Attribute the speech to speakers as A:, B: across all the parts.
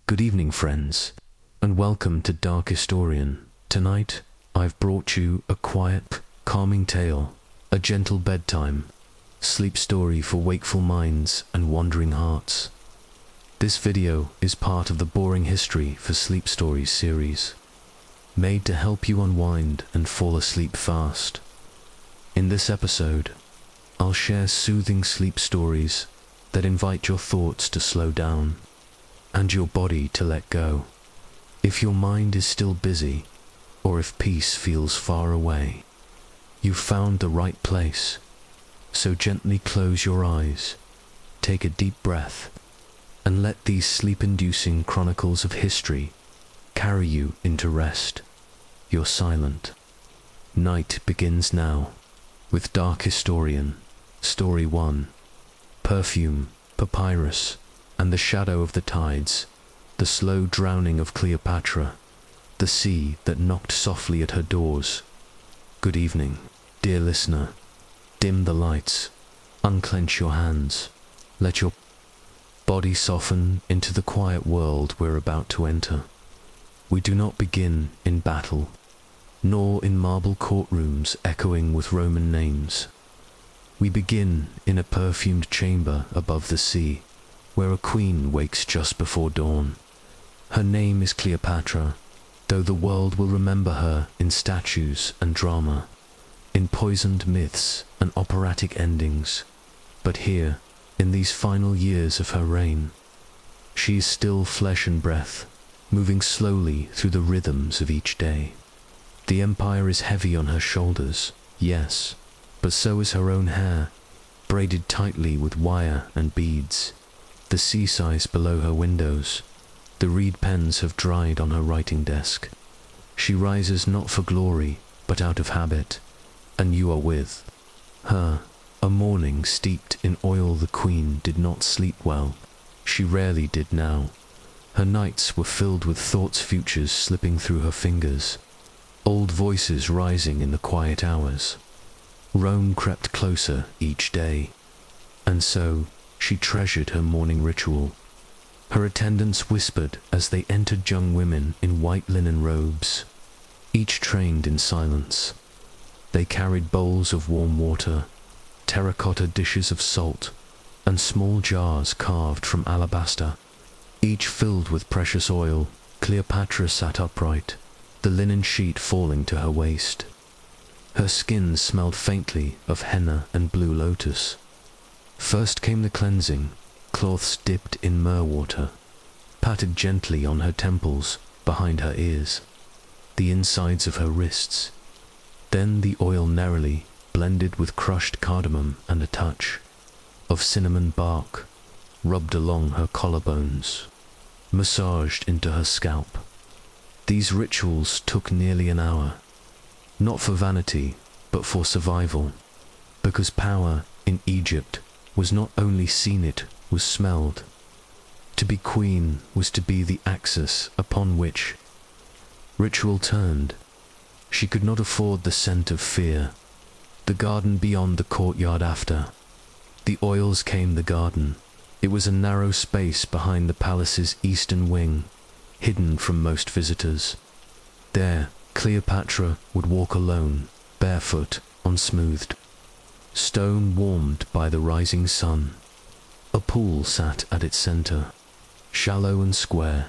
A: Good evening, friends, and welcome to Dark Historian. Tonight, I've brought you a quiet, calming tale, a gentle bedtime, sleep story for wakeful minds and wandering hearts. This video is part of the Boring History for Sleep Stories series, made to help you unwind and fall asleep fast. In this episode, I'll share soothing sleep stories that invite your thoughts to slow down and your body to let go. If your mind is still busy, or if peace feels far away, you've found the right place. So gently close your eyes, take a deep breath, and let these sleep-inducing chronicles of history carry you into rest. You're silent. Night begins now, with Dark Historian, Story 1, Perfume, Papyrus, and the Shadow of the Tides, the slow drowning of Cleopatra, the sea that knocked softly at her doors. Good evening, dear listener. Dim the lights, unclench your hands, let your body soften into the quiet world we're about to enter. We do not begin in battle, nor in marble courtrooms echoing with Roman names. We begin in a perfumed chamber above the sea, where a queen wakes just before dawn. Her name is Cleopatra, though the world will remember her in statues and drama, in poisoned myths and operatic endings. But here, in these final years of her reign, she is still flesh and breath, moving slowly through the rhythms of each day. The empire is heavy on her shoulders, yes, but so is her own hair, braided tightly with wire and beads. The sea sighs below her windows. The reed pens have dried on her writing desk. She rises not for glory, but out of habit, and you are with her. A morning steeped in oil. The queen did not sleep well. She rarely did now. Her nights were filled with thoughts, futures slipping through her fingers, old voices rising in the quiet hours. Rome crept closer each day, and so she treasured her morning ritual. Her attendants whispered as they entered, young women in white linen robes, each trained in silence. They carried bowls of warm water, terracotta dishes of salt, and small jars carved from alabaster, each filled with precious oil. Cleopatra sat upright, the linen sheet falling to her waist. Her skin smelled faintly of henna and blue lotus. First came the cleansing, cloths dipped in myrrh water, patted gently on her temples, behind her ears, the insides of her wrists. Then the oil narrowly blended with crushed cardamom and a touch of cinnamon bark, rubbed along her collarbones, massaged into her scalp. These rituals took nearly an hour, not for vanity, but for survival, because power in Egypt was not only seen, it was smelled. To be queen was to be the axis upon which ritual turned. She could not afford the scent of fear. The garden beyond, the courtyard after. The oils came the garden. It was a narrow space behind the palace's eastern wing, hidden from most visitors. There, Cleopatra would walk alone, barefoot, on smoothed stone warmed by the rising sun. A pool sat at its center, shallow and square,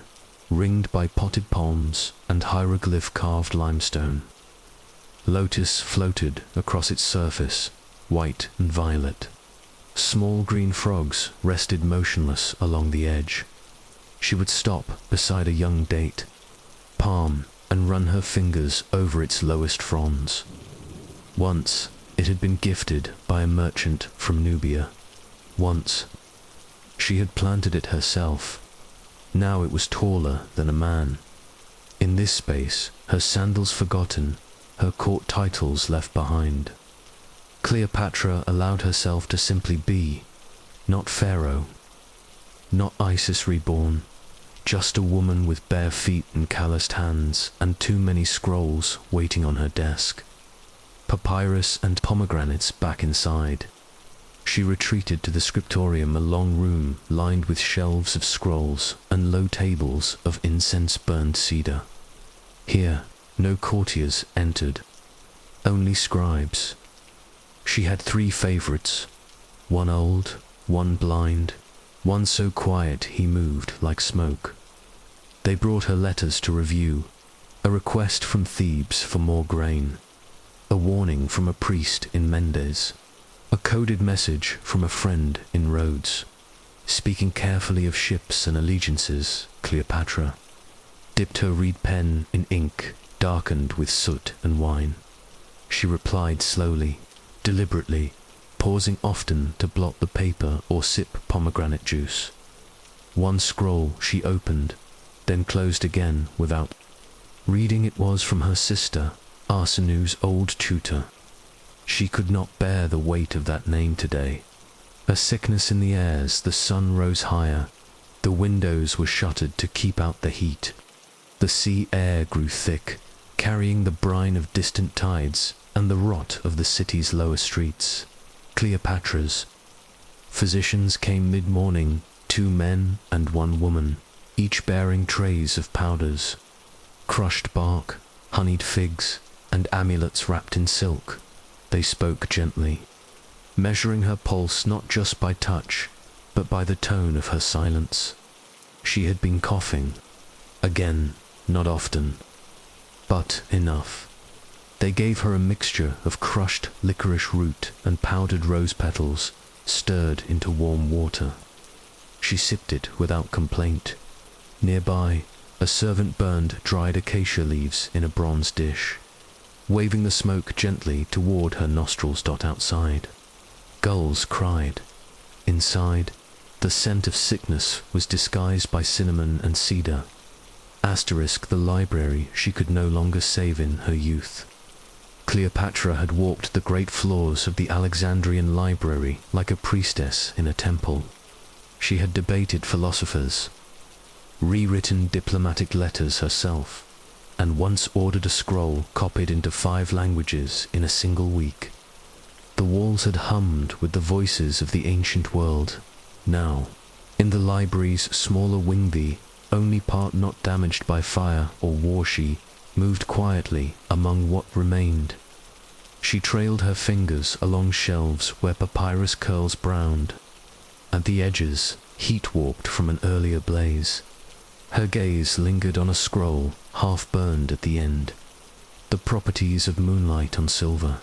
A: ringed by potted palms and hieroglyph-carved limestone. Lotus floated across its surface, white and violet. Small green frogs rested motionless along the edge. She would stop beside a young date, palm, and run her fingers over its lowest fronds. Once, it had been gifted by a merchant from Nubia. Once, she had planted it herself. Now it was taller than a man. In this space, her sandals forgotten, her court titles left behind, Cleopatra allowed herself to simply be, not Pharaoh, not Isis reborn, just a woman with bare feet and calloused hands and too many scrolls waiting on her desk. Papyrus and pomegranates back inside. She retreated to the scriptorium, a long room lined with shelves of scrolls and low tables of incense-burned cedar. Here, no courtiers entered, only scribes. She had 3 favorites, one old, one blind, one so quiet he moved like smoke. They brought her letters to review, a request from Thebes for more grain, a warning from a priest in Mendes, a coded message from a friend in Rhodes, speaking carefully of ships and allegiances. Cleopatra dipped her reed pen in ink darkened with soot and wine. She replied slowly, deliberately, pausing often to blot the paper or sip pomegranate juice. One scroll she opened, then closed again without reading. It was from her sister, Arseneau's old tutor. She could not bear the weight of that name today. A sickness in the airs, the sun rose higher, the windows were shuttered to keep out the heat. The sea air grew thick, carrying the brine of distant tides and the rot of the city's lower streets. Cleopatra's. Physicians came mid-morning, 2 men and 1 woman, each bearing trays of powders, crushed bark, honeyed figs, and amulets wrapped in silk. They spoke gently, measuring her pulse not just by touch, but by the tone of her silence. She had been coughing. Again, not often, but enough. They gave her a mixture of crushed licorice root and powdered rose petals, stirred into warm water. She sipped it without complaint. Nearby, a servant burned dried acacia leaves in a bronze dish, waving the smoke gently toward her nostrils. Outside, gulls cried. Inside, the scent of sickness was disguised by cinnamon and cedar. The library she could no longer save in her youth. Cleopatra had walked the great floors of the Alexandrian library like a priestess in a temple. She had debated philosophers, rewritten diplomatic letters herself, and once ordered a scroll copied into 5 languages in a single week. The walls had hummed with the voices of the ancient world. Now, in the library's smaller wing, the only part not damaged by fire or war, she moved quietly among what remained. She trailed her fingers along shelves where papyrus curls browned. At the edges, heat warped from an earlier blaze. Her gaze lingered on a scroll half-burned at the end, the properties of moonlight on silver.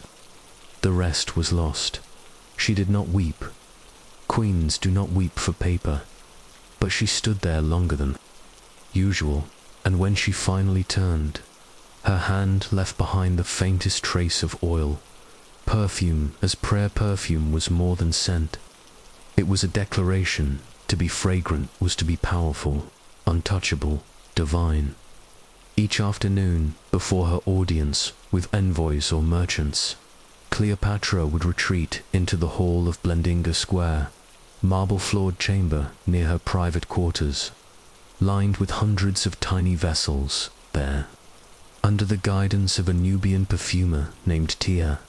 A: The rest was lost. She did not weep. Queens do not weep for paper. But she stood there longer than usual, and when she finally turned, her hand left behind the faintest trace of oil, perfume, as prayer perfume was more than scent. It was a declaration. To be fragrant was to be powerful, untouchable, divine. Each afternoon, before her audience with envoys or merchants, Cleopatra would retreat into the hall of Blandinga Square, marble-floored chamber near her private quarters, lined with hundreds of tiny vessels. There, under the guidance of a Nubian perfumer named Tia,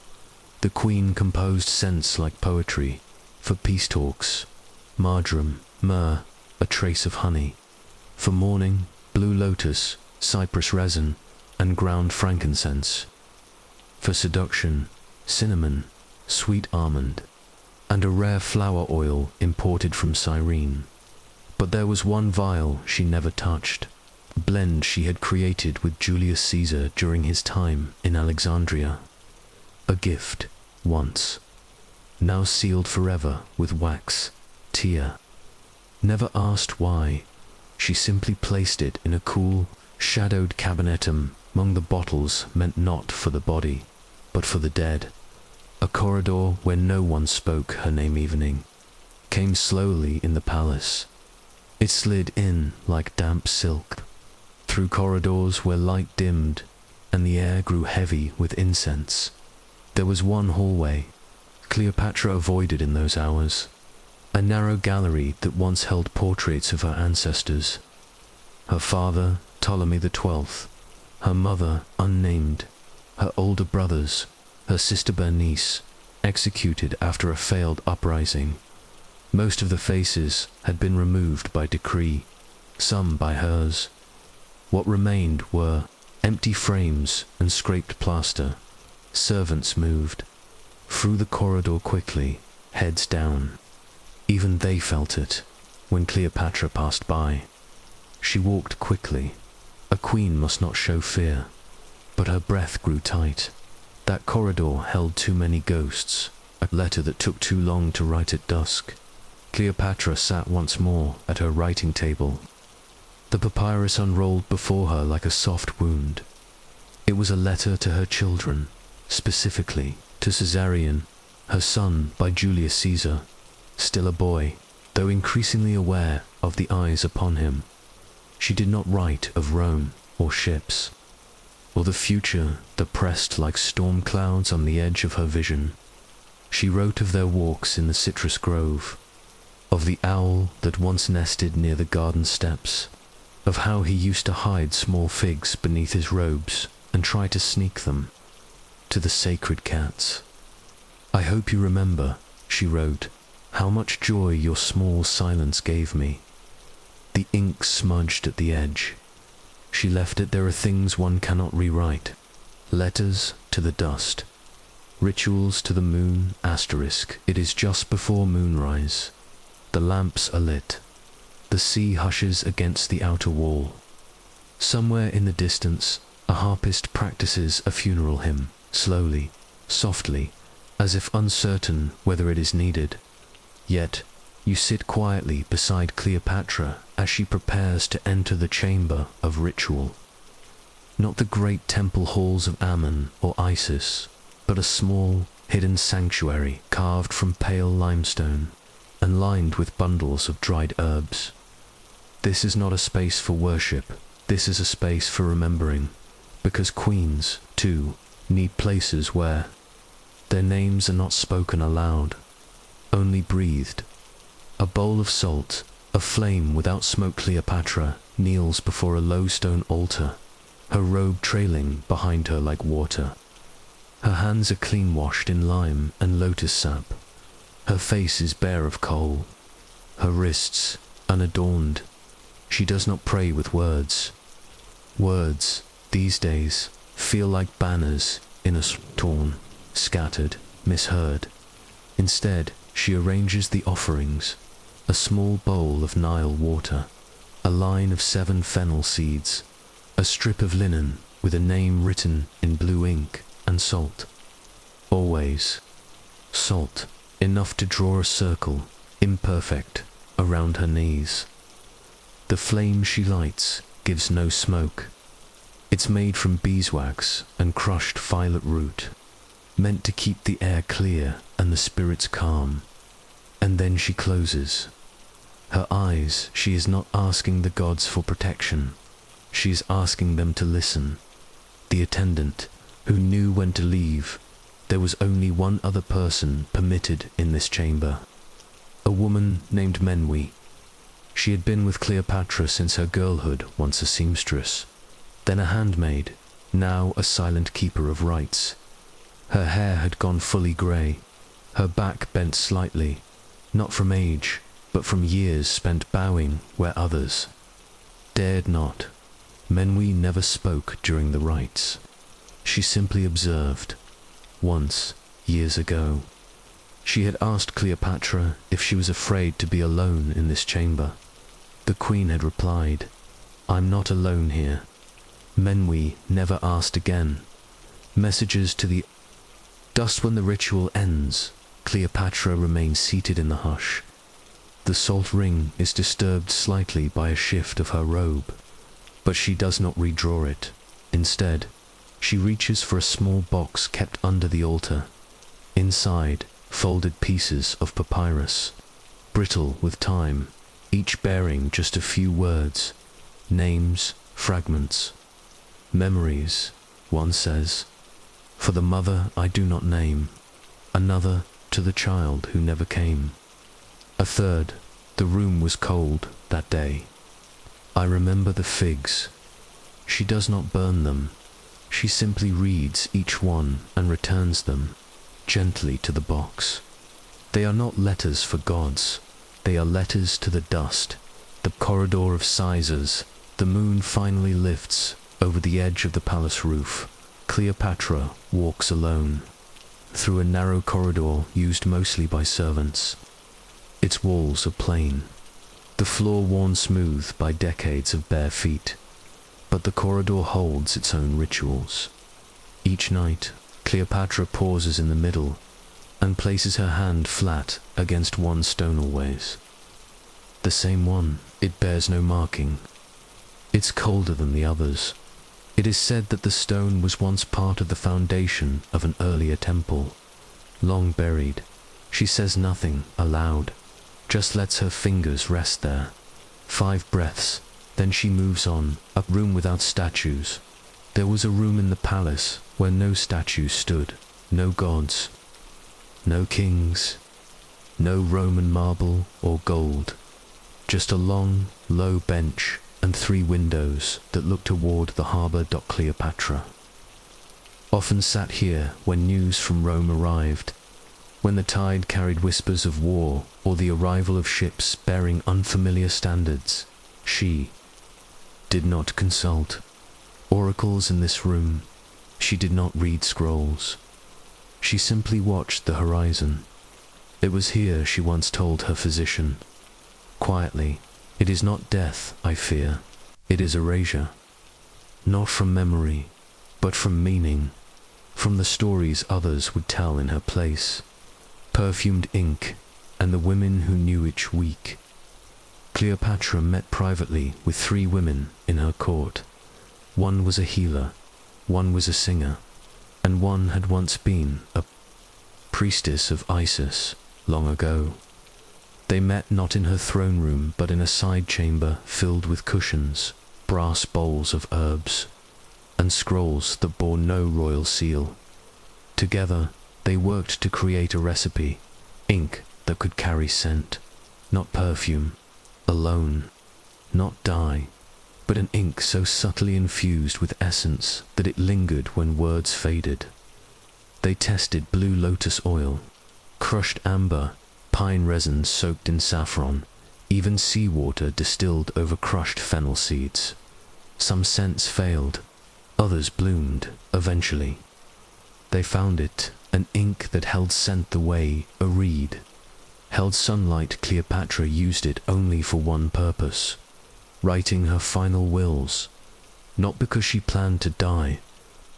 A: the queen composed scents like poetry for peace talks, marjoram, myrrh, a trace of honey; for mourning, blue lotus, cypress resin, and ground frankincense; for seduction, cinnamon, sweet almond, and a rare flower oil imported from Cyrene. But there was one vial she never touched, a blend she had created with Julius Caesar during his time in Alexandria. A gift, once, now sealed forever with wax. Tia never asked why. She simply placed it in a cool, shadowed cabinetum among the bottles meant not for the body, but for the dead. A corridor where no one spoke her name evening came slowly in the palace. It slid in like damp silk, through corridors where light dimmed and the air grew heavy with incense. There was one hallway Cleopatra avoided in those hours, a narrow gallery that once held portraits of her ancestors. Her father, Ptolemy XII, her mother, unnamed, her older brothers, her sister Bernice, executed after a failed uprising. Most of the faces had been removed by decree, some by hers. What remained were empty frames and scraped plaster. Servants moved through the corridor quickly, heads down. Even they felt it when Cleopatra passed by. She walked quickly. A queen must not show fear, but her breath grew tight. That corridor held too many ghosts, a letter that took too long to write at dusk. Cleopatra sat once more at her writing table. The papyrus unrolled before her like a soft wound. It was a letter to her children, specifically to Caesarion, her son by Julius Caesar, still a boy, though increasingly aware of the eyes upon him. She did not write of Rome or ships, or the future that pressed like storm clouds on the edge of her vision. She wrote of their walks in the citrus grove, of the owl that once nested near the garden steps, of how he used to hide small figs beneath his robes and try to sneak them, to the sacred cats. "I hope you remember," she wrote, "how much joy your small silence gave me." The ink smudged at the edge. She left it. There are things one cannot rewrite. Letters to the dust. Rituals to the moon, asterisk. It is just before moonrise. The lamps are lit. The sea hushes against the outer wall. Somewhere in the distance, a harpist practices a funeral hymn, slowly, softly, as if uncertain whether it is needed. Yet, you sit quietly beside Cleopatra as she prepares to enter the chamber of ritual. Not the great temple halls of Ammon or Isis, but a small, hidden sanctuary carved from pale limestone and lined with bundles of dried herbs. This is not a space for worship. This is a space for remembering, because queens, too, need places where their names are not spoken aloud, only breathed. A bowl of salt, a flame without smoke. Cleopatra kneels before a low stone altar, her robe trailing behind her like water. Her hands are clean washed in lime and lotus sap. Her face is bare of kohl, her wrists unadorned. She does not pray with words. Words, these days, feel like banners in a torn, scattered, misheard. Instead, she arranges the offerings, a small bowl of Nile water, a line of 7 fennel seeds, a strip of linen with a name written in blue ink, and salt. Always salt, enough to draw a circle, imperfect, around her knees. The flame she lights gives no smoke. It's made from beeswax and crushed violet root, meant to keep the air clear and the spirits calm. And then she closes. Her eyes, she is not asking the gods for protection. She is asking them to listen. The attendant, who knew when to leave, there was only one other person permitted in this chamber. A woman named Menwi. She had been with Cleopatra since her girlhood, once a seamstress, then a handmaid, now a silent keeper of rites. Her hair had gone fully grey, her back bent slightly, not from age, but from years spent bowing where others dared not. Menwi never spoke during the rites. She simply observed. Once, years ago, she had asked Cleopatra if she was afraid to be alone in this chamber. The queen had replied, "I'm not alone here." Menwi never asked again. Messages to the dust. When the ritual ends, Cleopatra remains seated in the hush. The salt ring is disturbed slightly by a shift of her robe, but she does not redraw it. Instead, she reaches for a small box kept under the altar. Inside, folded pieces of papyrus, brittle with time, each bearing just a few words, names, fragments. Memories, one says, for the mother I do not name, another to the child who never came. A third, the room was cold that day. I remember the figs. She does not burn them. She simply reads each one and returns them. gently to the box. They are not letters for gods. They are letters to the dust. The corridor of sizes. The moon finally lifts over the edge of the palace roof. Cleopatra walks alone through a narrow corridor used mostly by servants. Its walls are plain, the floor worn smooth by decades of bare feet, but the corridor holds its own rituals. Each night, Cleopatra pauses in the middle and places her hand flat against one stone always. The same one, it bears no marking. It's colder than the others. It is said that the stone was once part of the foundation of an earlier temple, long buried. She says nothing aloud, just lets her fingers rest there. 5 breaths, then she moves on, a room without statues. There was a room in the palace where no statues stood, no gods, no kings, no Roman marble or gold, just a long, low bench and 3 windows that look toward the harbour. Cleopatra often sat here when news from Rome arrived, when the tide carried whispers of war or the arrival of ships bearing unfamiliar standards. She did not consult oracles in this room. She did not read scrolls. She simply watched the horizon. It was here, she once told her physician, quietly, "It is not death I fear, it is erasure. Not from memory, but from meaning, from the stories others would tell in her place. Perfumed ink, and the women who knew each week." Cleopatra met privately with 3 women in her court. One was a healer, one was a singer, and one had once been a priestess of Isis long ago. They met not in her throne room, but in a side chamber filled with cushions, brass bowls of herbs, and scrolls that bore no royal seal. Together, they worked to create a recipe, ink that could carry scent, not perfume, alone, not dye, but an ink so subtly infused with essence that it lingered when words faded. They tested blue lotus oil, crushed amber, pine resin soaked in saffron, even seawater distilled over crushed fennel seeds. Some scents failed, others bloomed, eventually. They found it, an ink that held scent the way a reed held sunlight. Cleopatra used it only for one purpose, writing her final wills, not because she planned to die,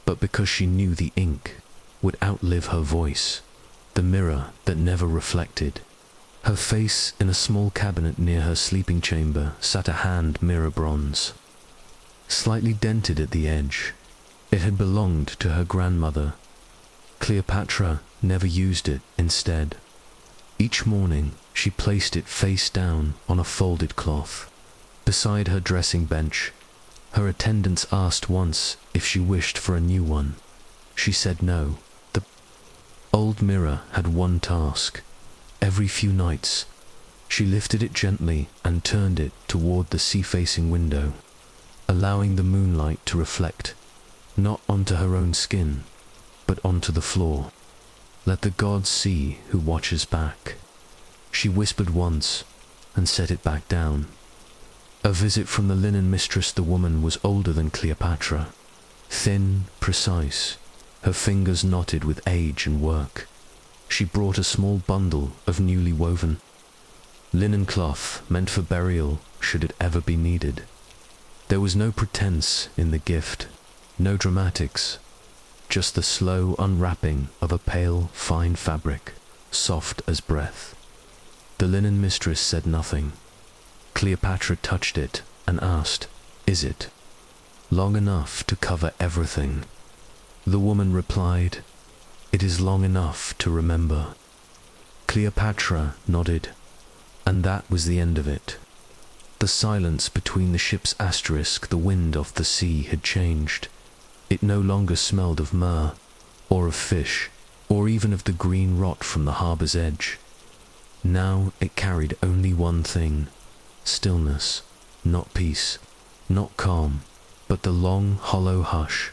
A: but because she knew the ink would outlive her voice, the mirror that never reflected. Her face in a small cabinet near her sleeping chamber sat a hand mirror bronze, slightly dented at the edge. It had belonged to her grandmother. Cleopatra never used it instead. Each morning she placed it face down on a folded cloth, beside her dressing bench. Her attendants asked once if she wished for a new one. She said no. The old mirror had one task. Every few nights, she lifted it gently and turned it toward the sea-facing window, allowing the moonlight to reflect, not onto her own skin, but onto the floor. "Let the gods see who watches back," she whispered once, and set it back down. A visit from the linen mistress. The woman was older than Cleopatra, thin, precise, her fingers knotted with age and work. She brought a small bundle of newly woven linen cloth meant for burial should it ever be needed. There was no pretense in the gift, no dramatics, just the slow unwrapping of a pale, fine fabric, soft as breath. The linen mistress said nothing. Cleopatra touched it and asked, "Is it long enough to cover everything?" The woman replied, "It is long enough to remember." Cleopatra nodded, and that was the end of it. The silence between the ship's asterisk, the wind off the sea, had changed. It no longer smelled of myrrh, or of fish, or even of the green rot from the harbour's edge. Now it carried only one thing: stillness, not peace, not calm, but the long, hollow hush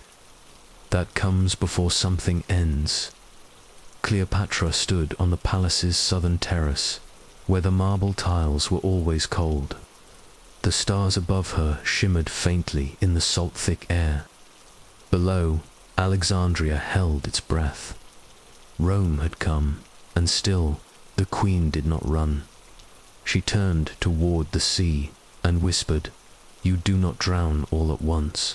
A: that comes before something ends. Cleopatra stood on the palace's southern terrace, where the marble tiles were always cold. The stars above her shimmered faintly in the salt-thick air. Below, Alexandria held its breath. Rome had come, and still the queen did not run. She turned toward the sea and whispered, "You do not drown all at once.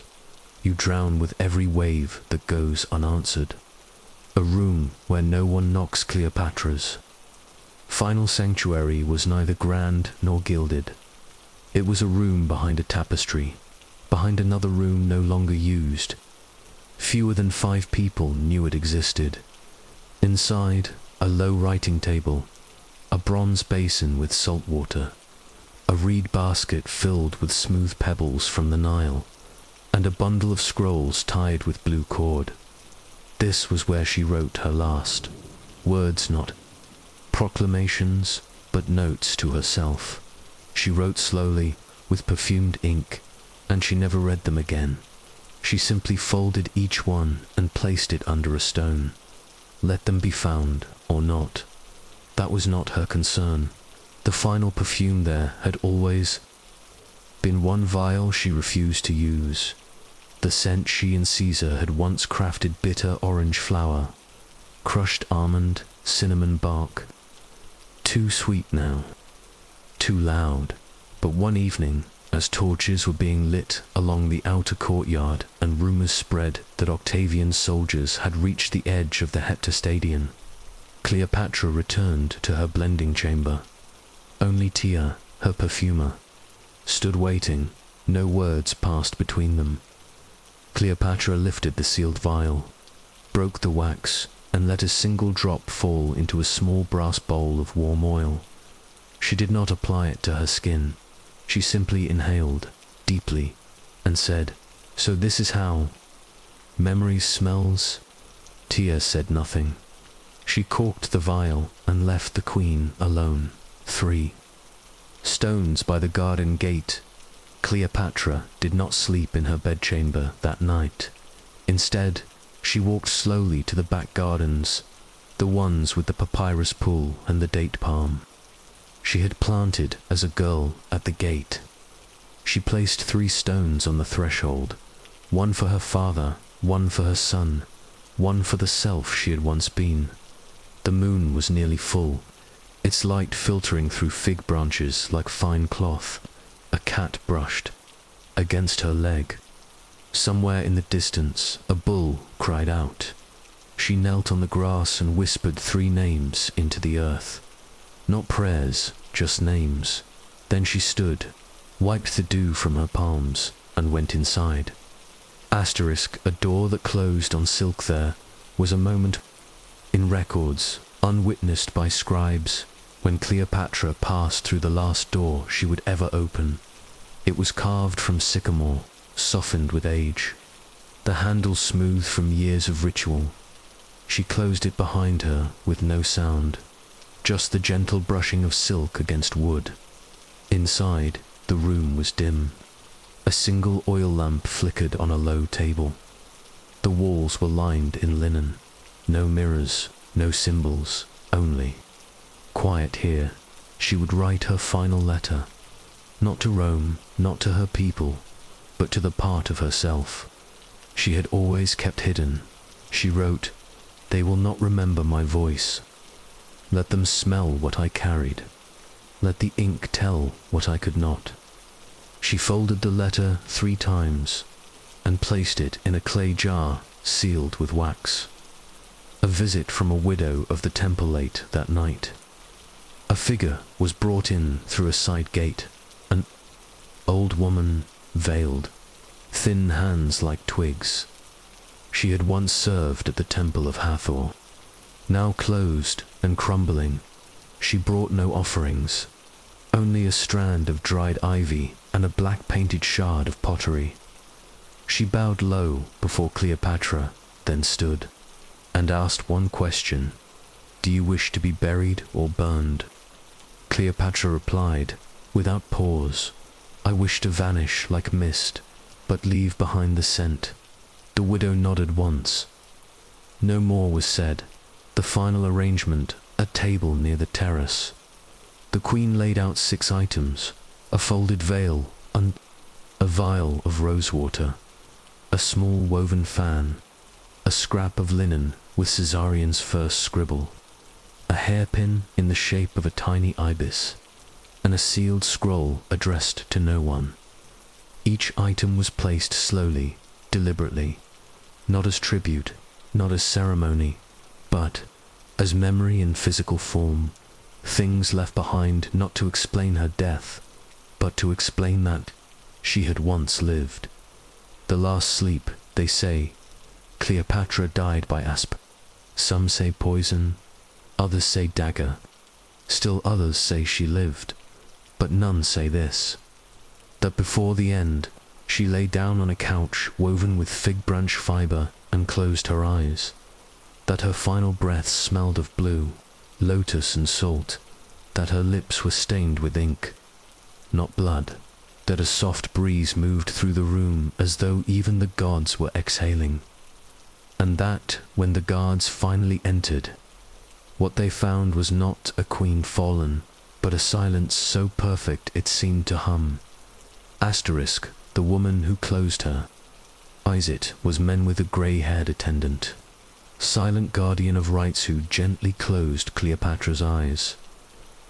A: You drown with every wave that goes unanswered." A room where no one knocks Cleopatra's final sanctuary was neither grand nor gilded. It was a room behind a tapestry, behind another room no longer used. Fewer than 5 people knew it existed. Inside, a low writing table, a bronze basin with salt water, a reed basket filled with smooth pebbles from the Nile, and a bundle of scrolls tied with blue cord. This was where she wrote her last. Words not proclamations, but notes to herself. She wrote slowly, with perfumed ink, and she never read them again. She simply folded each one and placed it under a stone. Let them be found or not. That was not her concern. The final perfume there had always been one vial she refused to use. The scent she and Caesar had once crafted: bitter orange flower, crushed almond, cinnamon bark. Too sweet now, too loud. But one evening, as torches were being lit along the outer courtyard and rumors spread that Octavian's soldiers had reached the edge of the heptastadion, Cleopatra returned to her blending chamber. Only Tia, her perfumer, stood waiting. No words passed between them. Cleopatra lifted the sealed vial, broke the wax, and let a single drop fall into a small brass bowl of warm oil. She did not apply it to her skin. She simply inhaled, deeply, and said, "So this is how memory smells?" Tia said nothing. She corked the vial and left the queen alone. 3 stones by the garden gate. Cleopatra did not sleep in her bedchamber that night. Instead, she walked slowly to the back gardens, the ones with the papyrus pool and the date palm. She had planted as a girl at the gate. She placed 3 stones on the threshold, one for her father, one for her son, one for the self she had once been. The moon was nearly full, its light filtering through fig branches like fine cloth. A cat brushed against her leg. Somewhere in the distance, a bull cried out. She knelt on the grass and whispered 3 names into the earth. Not prayers, just names. Then she stood, wiped the dew from her palms, and went inside. A door that closed on silk there was a moment in records, unwitnessed by scribes, when Cleopatra passed through the last door she would ever open. It was carved from sycamore, softened with age, the handle smooth from years of ritual. She closed it behind her with no sound, just the gentle brushing of silk against wood. Inside, the room was dim. A single oil lamp flickered on a low table. The walls were lined in linen. No mirrors, no symbols, only quiet. Here, she would write her final letter, not to Rome, not to her people, but to the part of herself she had always kept hidden. She wrote, "They will not remember my voice. Let them smell what I carried. Let the ink tell what I could not." She folded the letter 3 times and placed it in a clay jar sealed with wax. A visit from a widow of the temple late that night. A figure was brought in through a side gate, an old woman, veiled, thin hands like twigs. She had once served at the temple of Hathor. Now closed and crumbling, she brought no offerings, only a strand of dried ivy and a black-painted shard of pottery. She bowed low before Cleopatra, then stood, and asked one question: "Do you wish to be buried or burned?" Cleopatra replied, without pause, "I wish to vanish like mist, but leave behind the scent." The widow nodded once. No more was said. The final arrangement, a table near the terrace. The queen laid out 6 items, a folded veil, and a vial of rosewater, a small woven fan, a scrap of linen with Caesarion's first scribble, a hairpin in the shape of a tiny ibis, and a sealed scroll addressed to no one. Each item was placed slowly, deliberately, not as tribute, not as ceremony, but as memory in physical form, things left behind not to explain her death, but to explain that she had once lived. The last sleep, they say, Cleopatra died by asp. Some say poison, others say dagger, still others say she lived, but none say this, that before the end, she lay down on a couch woven with fig branch fibre and closed her eyes, that her final breaths smelled of blue, lotus and salt, that her lips were stained with ink, not blood, that a soft breeze moved through the room as though even the gods were exhaling, and that, when the guards finally entered, what they found was not a queen fallen, but a silence so perfect it seemed to hum. Asterisk, the woman who closed her. Isit was men with a grey-haired attendant, silent guardian of rights who gently closed Cleopatra's eyes.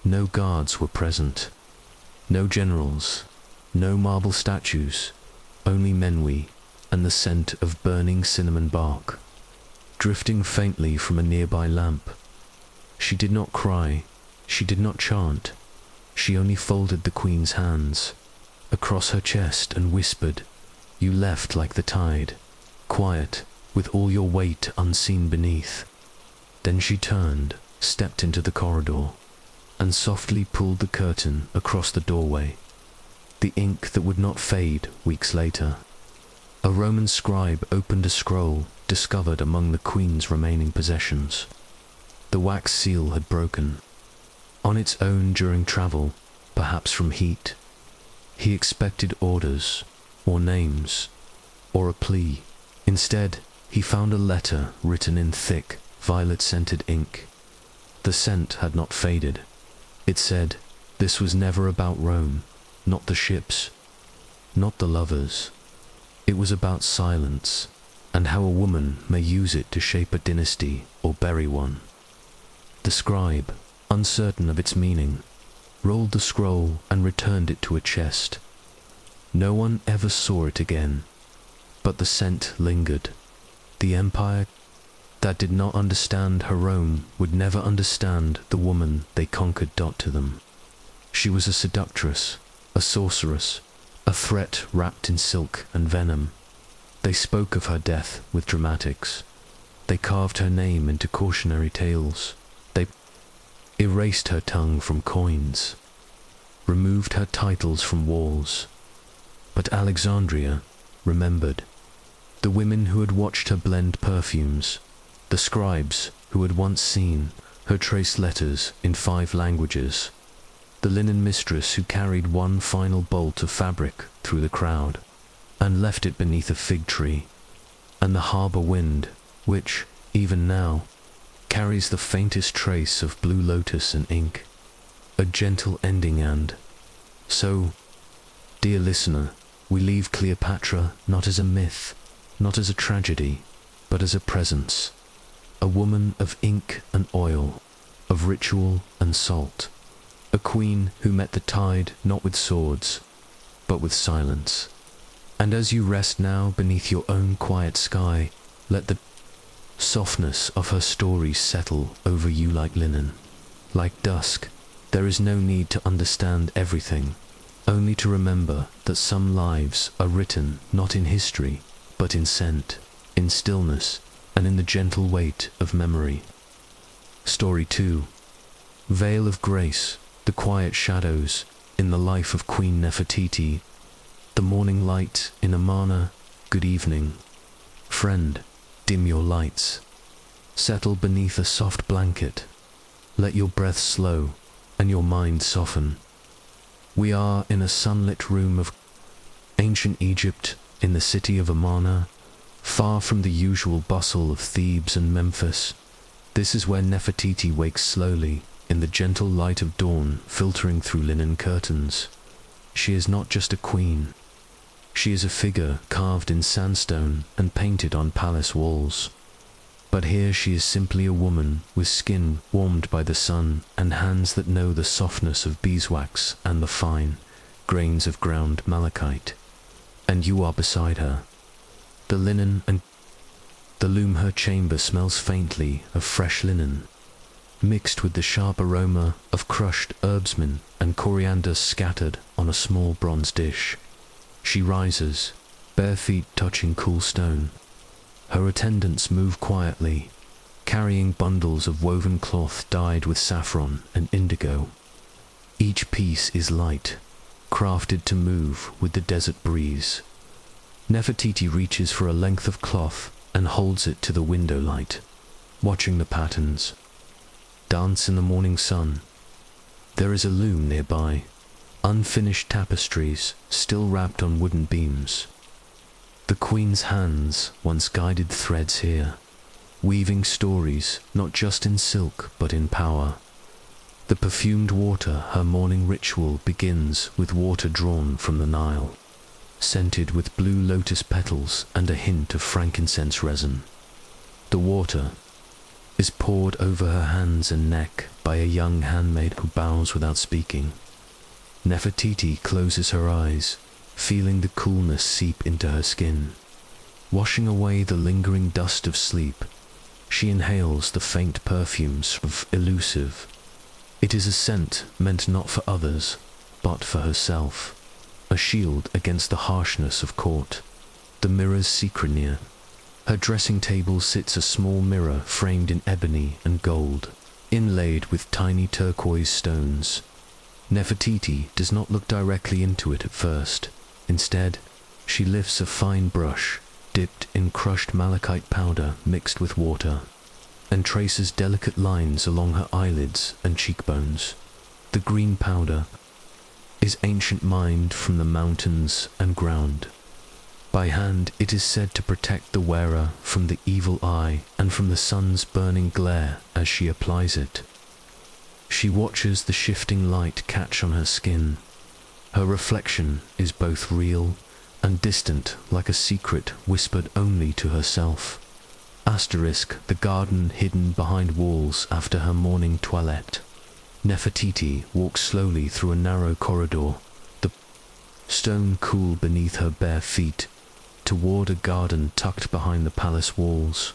A: No guards were present, no generals, no marble statues, only Menwi and the scent of burning cinnamon bark, drifting faintly from a nearby lamp. She did not cry, she did not chant, she only folded the queen's hands across her chest and whispered, "You left like the tide, quiet, with all your weight unseen beneath." Then she turned, stepped into the corridor, and softly pulled the curtain across the doorway. The ink that would not fade weeks later. A Roman scribe opened a scroll discovered among the queen's remaining possessions. The wax seal had broken. On its own during travel, perhaps from heat. He expected orders, or names, or a plea. Instead, he found a letter written in thick, violet-scented ink. The scent had not faded. It said, this was never about Rome, not the ships, not the lovers. It was about silence, and how a woman may use it to shape a dynasty or bury one. The scribe, uncertain of its meaning, rolled the scroll and returned it to a chest. No one ever saw it again, but the scent lingered. The empire that did not understand her Rome would never understand the woman they conquered. To them, she was a seductress, a sorceress, a threat wrapped in silk and venom. They spoke of her death with dramatics. They carved her name into cautionary tales. They erased her tongue from coins, removed her titles from walls. But Alexandria remembered. The women who had watched her blend perfumes, the scribes who had once seen her trace letters in 5 languages, the linen mistress who carried one final bolt of fabric through the crowd and left it beneath a fig tree, and the harbour wind, which, even now, carries the faintest trace of blue lotus and ink, a gentle ending. And so, dear listener, we leave Cleopatra not as a myth, not as a tragedy, but as a presence, a woman of ink and oil, of ritual and salt, a queen who met the tide not with swords, but with silence. And as you rest now beneath your own quiet sky, let the softness of her story settle over you like linen. Like dusk, there is no need to understand everything, only to remember that some lives are written not in history, but in scent, in stillness, and in the gentle weight of memory. Story 2. Veil of Grace, the quiet shadows in the life of Queen Nefertiti. The morning light in Amarna, good evening. Friend, dim your lights. Settle beneath a soft blanket. Let your breath slow and your mind soften. We are in a sunlit room of ancient Egypt, in the city of Amarna, far from the usual bustle of Thebes and Memphis. This is where Nefertiti wakes slowly, in the gentle light of dawn filtering through linen curtains. She is not just a queen. She is a figure carved in sandstone and painted on palace walls. But here she is simply a woman with skin warmed by the sun and hands that know the softness of beeswax and the fine grains of ground malachite. And you are beside her. The linen and the loom her chamber smells faintly of fresh linen, mixed with the sharp aroma of crushed herbsmen and coriander scattered on a small bronze dish. She rises, bare feet touching cool stone. Her attendants move quietly, carrying bundles of woven cloth dyed with saffron and indigo. Each piece is light, crafted to move with the desert breeze. Nefertiti reaches for a length of cloth and holds it to the window light, watching the patterns dance in the morning sun. There is a loom nearby, unfinished tapestries still wrapped on wooden beams. The queen's hands once guided threads here, weaving stories not just in silk but in power. The perfumed water her morning ritual begins with water drawn from the Nile, scented with blue lotus petals and a hint of frankincense resin. The water is poured over her hands and neck by a young handmaid who bows without speaking. Nefertiti closes her eyes, feeling the coolness seep into her skin. Washing away the lingering dust of sleep, she inhales the faint perfumes of elusive. It is a scent meant not for others, but for herself, a shield against the harshness of court. The mirror's secret near. Her dressing table sits a small mirror framed in ebony and gold, inlaid with tiny turquoise stones. Nefertiti does not look directly into it at first. Instead, she lifts a fine brush, dipped in crushed malachite powder mixed with water, and traces delicate lines along her eyelids and cheekbones. The green powder is ancient mined from the mountains and ground. By hand, it is said to protect the wearer from the evil eye and from the sun's burning glare as she applies it. She watches the shifting light catch on her skin. Her reflection is both real and distant, like a secret whispered only to herself. The garden hidden behind walls after her morning toilette. Nefertiti walks slowly through a narrow corridor, the stone cool beneath her bare feet, toward a garden tucked behind the palace walls.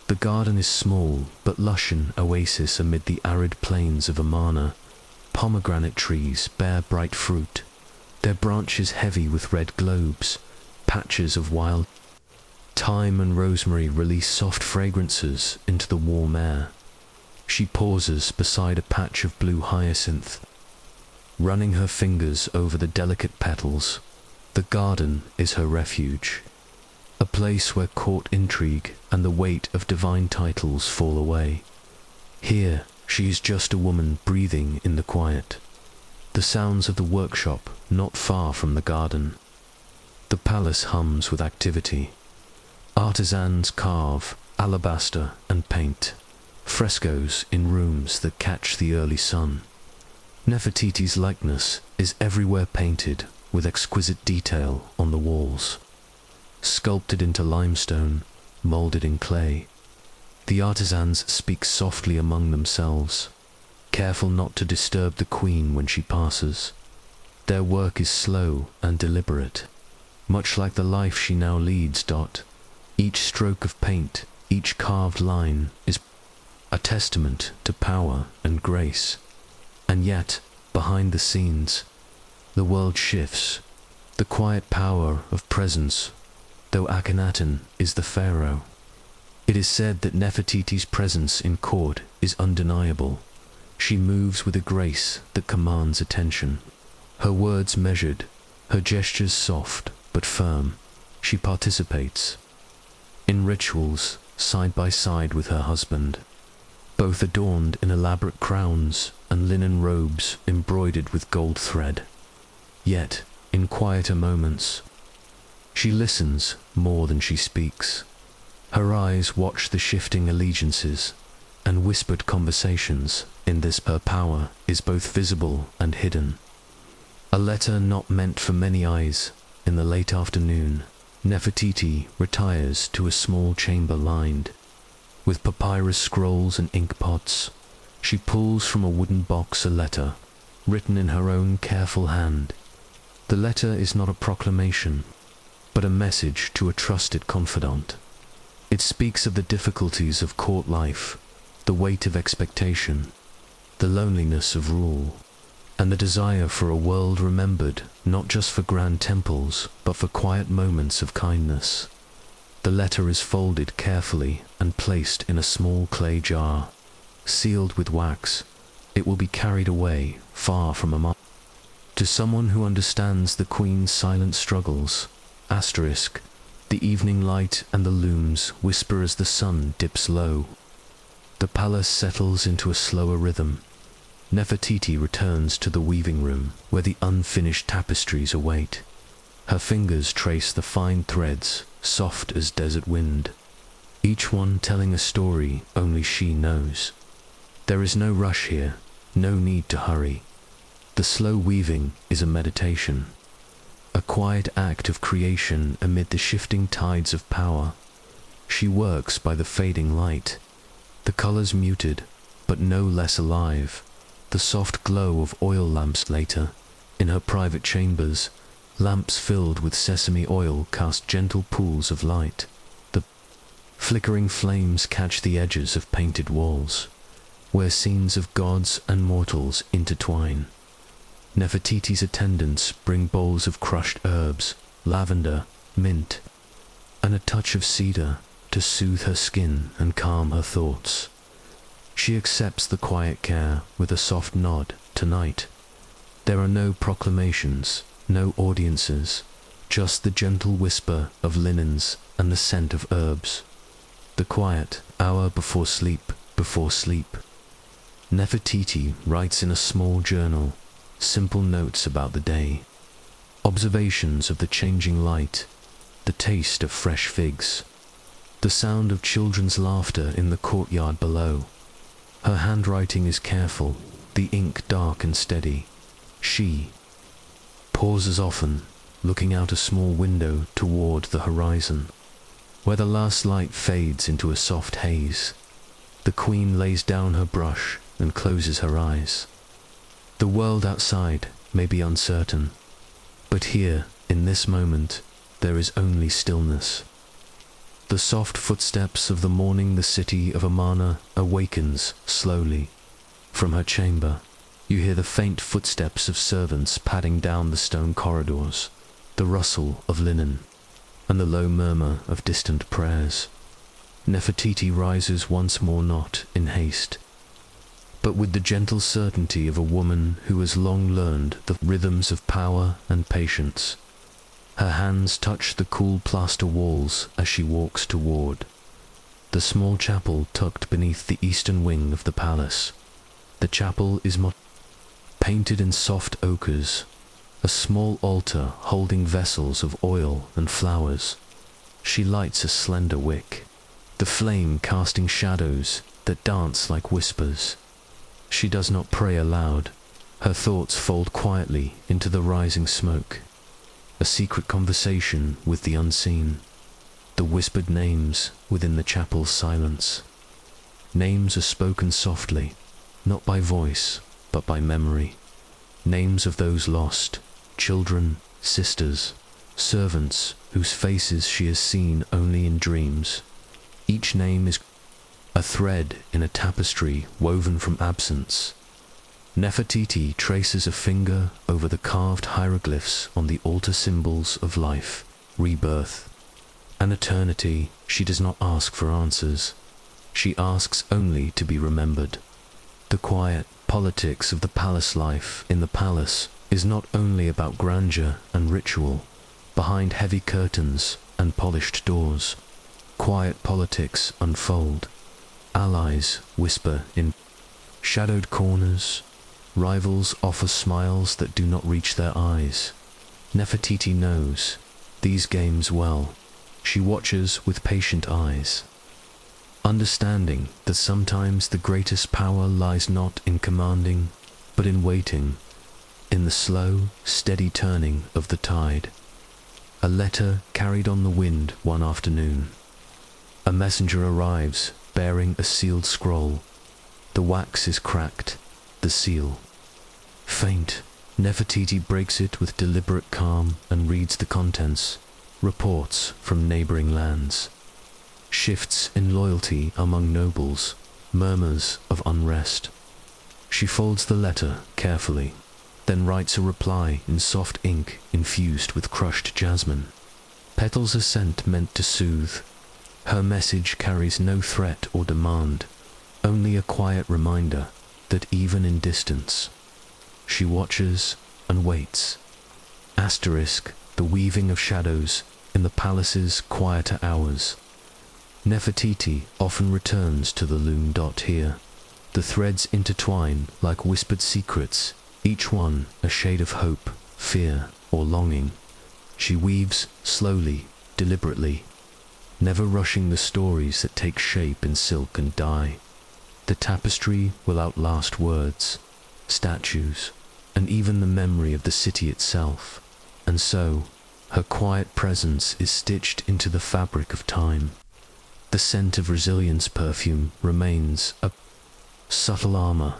A: The garden is small but lush, an oasis amid the arid plains of Amarna. Pomegranate trees bear bright fruit, their branches heavy with red globes. Patches of wild thyme and rosemary release soft fragrances into the warm air. She pauses beside a patch of blue hyacinth, running her fingers over the delicate petals. The garden is her refuge, a place where court intrigue and the weight of divine titles fall away. Here, she is just a woman breathing in the quiet. The sounds of the workshop not far from the garden. The palace hums with activity. Artisans carve, alabaster and paint. Frescoes in rooms that catch the early sun. Nefertiti's likeness is everywhere painted with exquisite detail on the walls. Sculpted into limestone, molded in clay. The artisans speak softly among themselves, careful not to disturb the queen when she passes. Their work is slow and deliberate, much like the life she now leads. Each stroke of paint, each carved line is a testament to power and grace. And yet, behind the scenes, the world shifts. The quiet power of presence, though Akhenaten is the pharaoh. It is said that Nefertiti's presence in court is undeniable. She moves with a grace that commands attention. Her words measured, her gestures soft but firm. She participates in rituals side by side with her husband, both adorned in elaborate crowns and linen robes embroidered with gold thread. Yet, in quieter moments, she listens more than she speaks. Her eyes watch the shifting allegiances, and whispered conversations. In this her power is both visible and hidden. A letter not meant for many eyes. In the late afternoon, Nefertiti retires to a small chamber lined with papyrus scrolls and ink pots. She pulls from a wooden box a letter, written in her own careful hand. The letter is not a proclamation, but a message to a trusted confidant. It speaks of the difficulties of court life, the weight of expectation, the loneliness of rule, and the desire for a world remembered not just for grand temples, but for quiet moments of kindness. The letter is folded carefully and placed in a small clay jar, sealed with wax. It will be carried away, far from among. To someone who understands the Queen's silent struggles, the evening light and the looms whisper as the sun dips low. The palace settles into a slower rhythm. Nefertiti returns to the weaving room, where the unfinished tapestries await. Her fingers trace the fine threads, soft as desert wind, each one telling a story only she knows. There is no rush here, no need to hurry. The slow weaving is a meditation, a quiet act of creation amid the shifting tides of power. She works by the fading light, the colors muted, but no less alive. The soft glow of oil lamps later, in her private chambers, lamps filled with sesame oil cast gentle pools of light. The flickering flames catch the edges of painted walls, where scenes of gods and mortals intertwine. Nefertiti's attendants bring bowls of crushed herbs, lavender, mint, and a touch of cedar to soothe her skin and calm her thoughts. She accepts the quiet care with a soft nod. Tonight, there are no proclamations, no audiences, just the gentle whisper of linens and the scent of herbs. The quiet hour before sleep, before sleep. Nefertiti writes in a small journal simple notes about the day, observations of the changing light, the taste of fresh figs, the sound of children's laughter in the courtyard below. Her handwriting is careful, the ink dark and steady. She pauses often, looking out a small window toward the horizon, where the last light fades into a soft haze. The Queen lays down her brush and closes her eyes. The world outside may be uncertain, but here, in this moment, there is only stillness. The soft footsteps of the morning. The city of Amarna awakens slowly. From her chamber, you hear the faint footsteps of servants padding down the stone corridors, the rustle of linen, and the low murmur of distant prayers. Nefertiti rises once more, not in haste, but with the gentle certainty of a woman who has long learned the rhythms of power and patience. Her hands touch the cool plaster walls as she walks toward the small chapel tucked beneath the eastern wing of the palace. The chapel is painted in soft ochres, a small altar holding vessels of oil and flowers. She lights a slender wick, the flame casting shadows that dance like whispers. She does not pray aloud. Her thoughts fold quietly into the rising smoke. A secret conversation with the unseen. The whispered names within the chapel's silence. Names are spoken softly, not by voice, but by memory. Names of those lost, children, sisters, servants whose faces she has seen only in dreams. Each name is a thread in a tapestry woven from absence. Nefertiti traces a finger over the carved hieroglyphs on the altar, symbols of life, rebirth, and eternity. She does not ask for answers. She asks only to be remembered. The quiet politics of the palace life in the palace is not only about grandeur and ritual. Behind heavy curtains and polished doors, quiet politics unfold. Allies whisper in shadowed corners. Rivals offer smiles that do not reach their eyes. Nefertiti knows these games well. She watches with patient eyes. understanding that sometimes the greatest power lies not in commanding, but in waiting, in the slow, steady turning of the tide. A letter carried on the wind one afternoon. A messenger arrives, bearing a sealed scroll. The wax is cracked, the seal. Faint, Nefertiti breaks it with deliberate calm and reads the contents, reports from neighboring lands. Shifts in loyalty among nobles, murmurs of unrest. She folds the letter carefully, then writes a reply in soft ink infused with crushed jasmine. Petals of scent meant to soothe. Her message carries no threat or demand, only a quiet reminder that even in distance, she watches and waits. Asterisk, the weaving of shadows in the palace's quieter hours. Nefertiti often returns to the loom. Here, the threads intertwine like whispered secrets, each one a shade of hope, fear, or longing. She weaves slowly, deliberately, never rushing the stories that take shape in silk and dye. The tapestry will outlast words, statues, and even the memory of the city itself, and so her quiet presence is stitched into the fabric of time. The scent of resilience perfume remains a subtle armor.